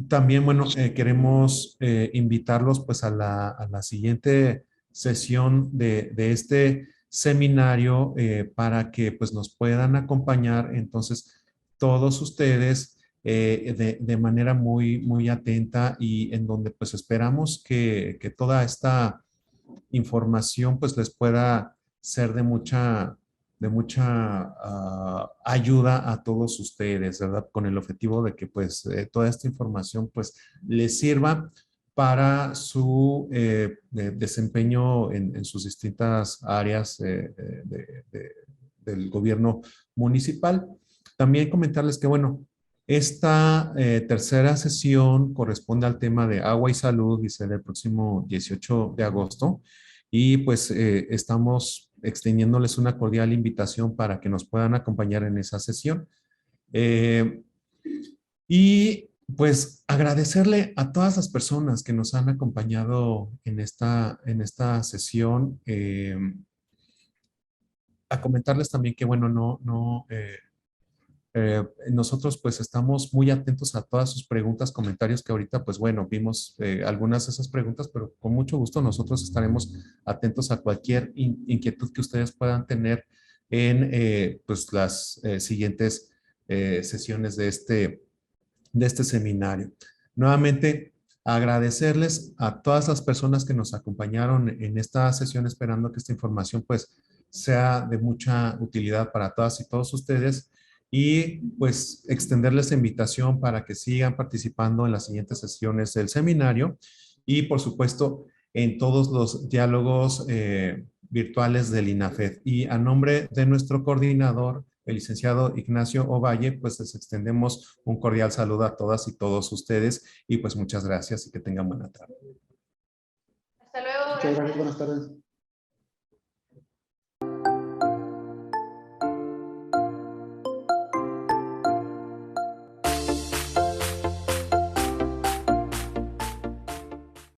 También, bueno, queremos invitarlos pues a la siguiente sesión de este seminario para que pues nos puedan acompañar entonces todos ustedes de manera muy atenta y en donde pues esperamos que toda esta información pues les pueda ser de mucha ayuda a todos ustedes, ¿verdad? Con el objetivo de que pues toda esta información pues les sirva para su desempeño en sus distintas áreas del gobierno municipal. También comentarles que, bueno, esta tercera sesión corresponde al tema de agua y salud y será el próximo 18 de agosto. Y pues estamos extendiéndoles una cordial invitación para que nos puedan acompañar en esa sesión. Y pues agradecerle a todas las personas que nos han acompañado en esta sesión. A comentarles también que, bueno, nosotros pues estamos muy atentos a todas sus preguntas, comentarios que ahorita pues bueno, vimos algunas de esas preguntas, pero con mucho gusto nosotros estaremos atentos a cualquier inquietud que ustedes puedan tener en pues las siguientes sesiones de este seminario. Nuevamente, agradecerles a todas las personas que nos acompañaron en esta sesión, esperando que esta información pues sea de mucha utilidad para todas y todos ustedes y pues extenderles la invitación para que sigan participando en las siguientes sesiones del seminario y por supuesto en todos los diálogos virtuales del INAFED. Y a nombre de nuestro coordinador, el licenciado Ignacio Ovalle, pues les extendemos un cordial saludo a todas y todos ustedes y pues muchas gracias y que tengan buena tarde. Hasta luego. Muchas gracias, buenas tardes.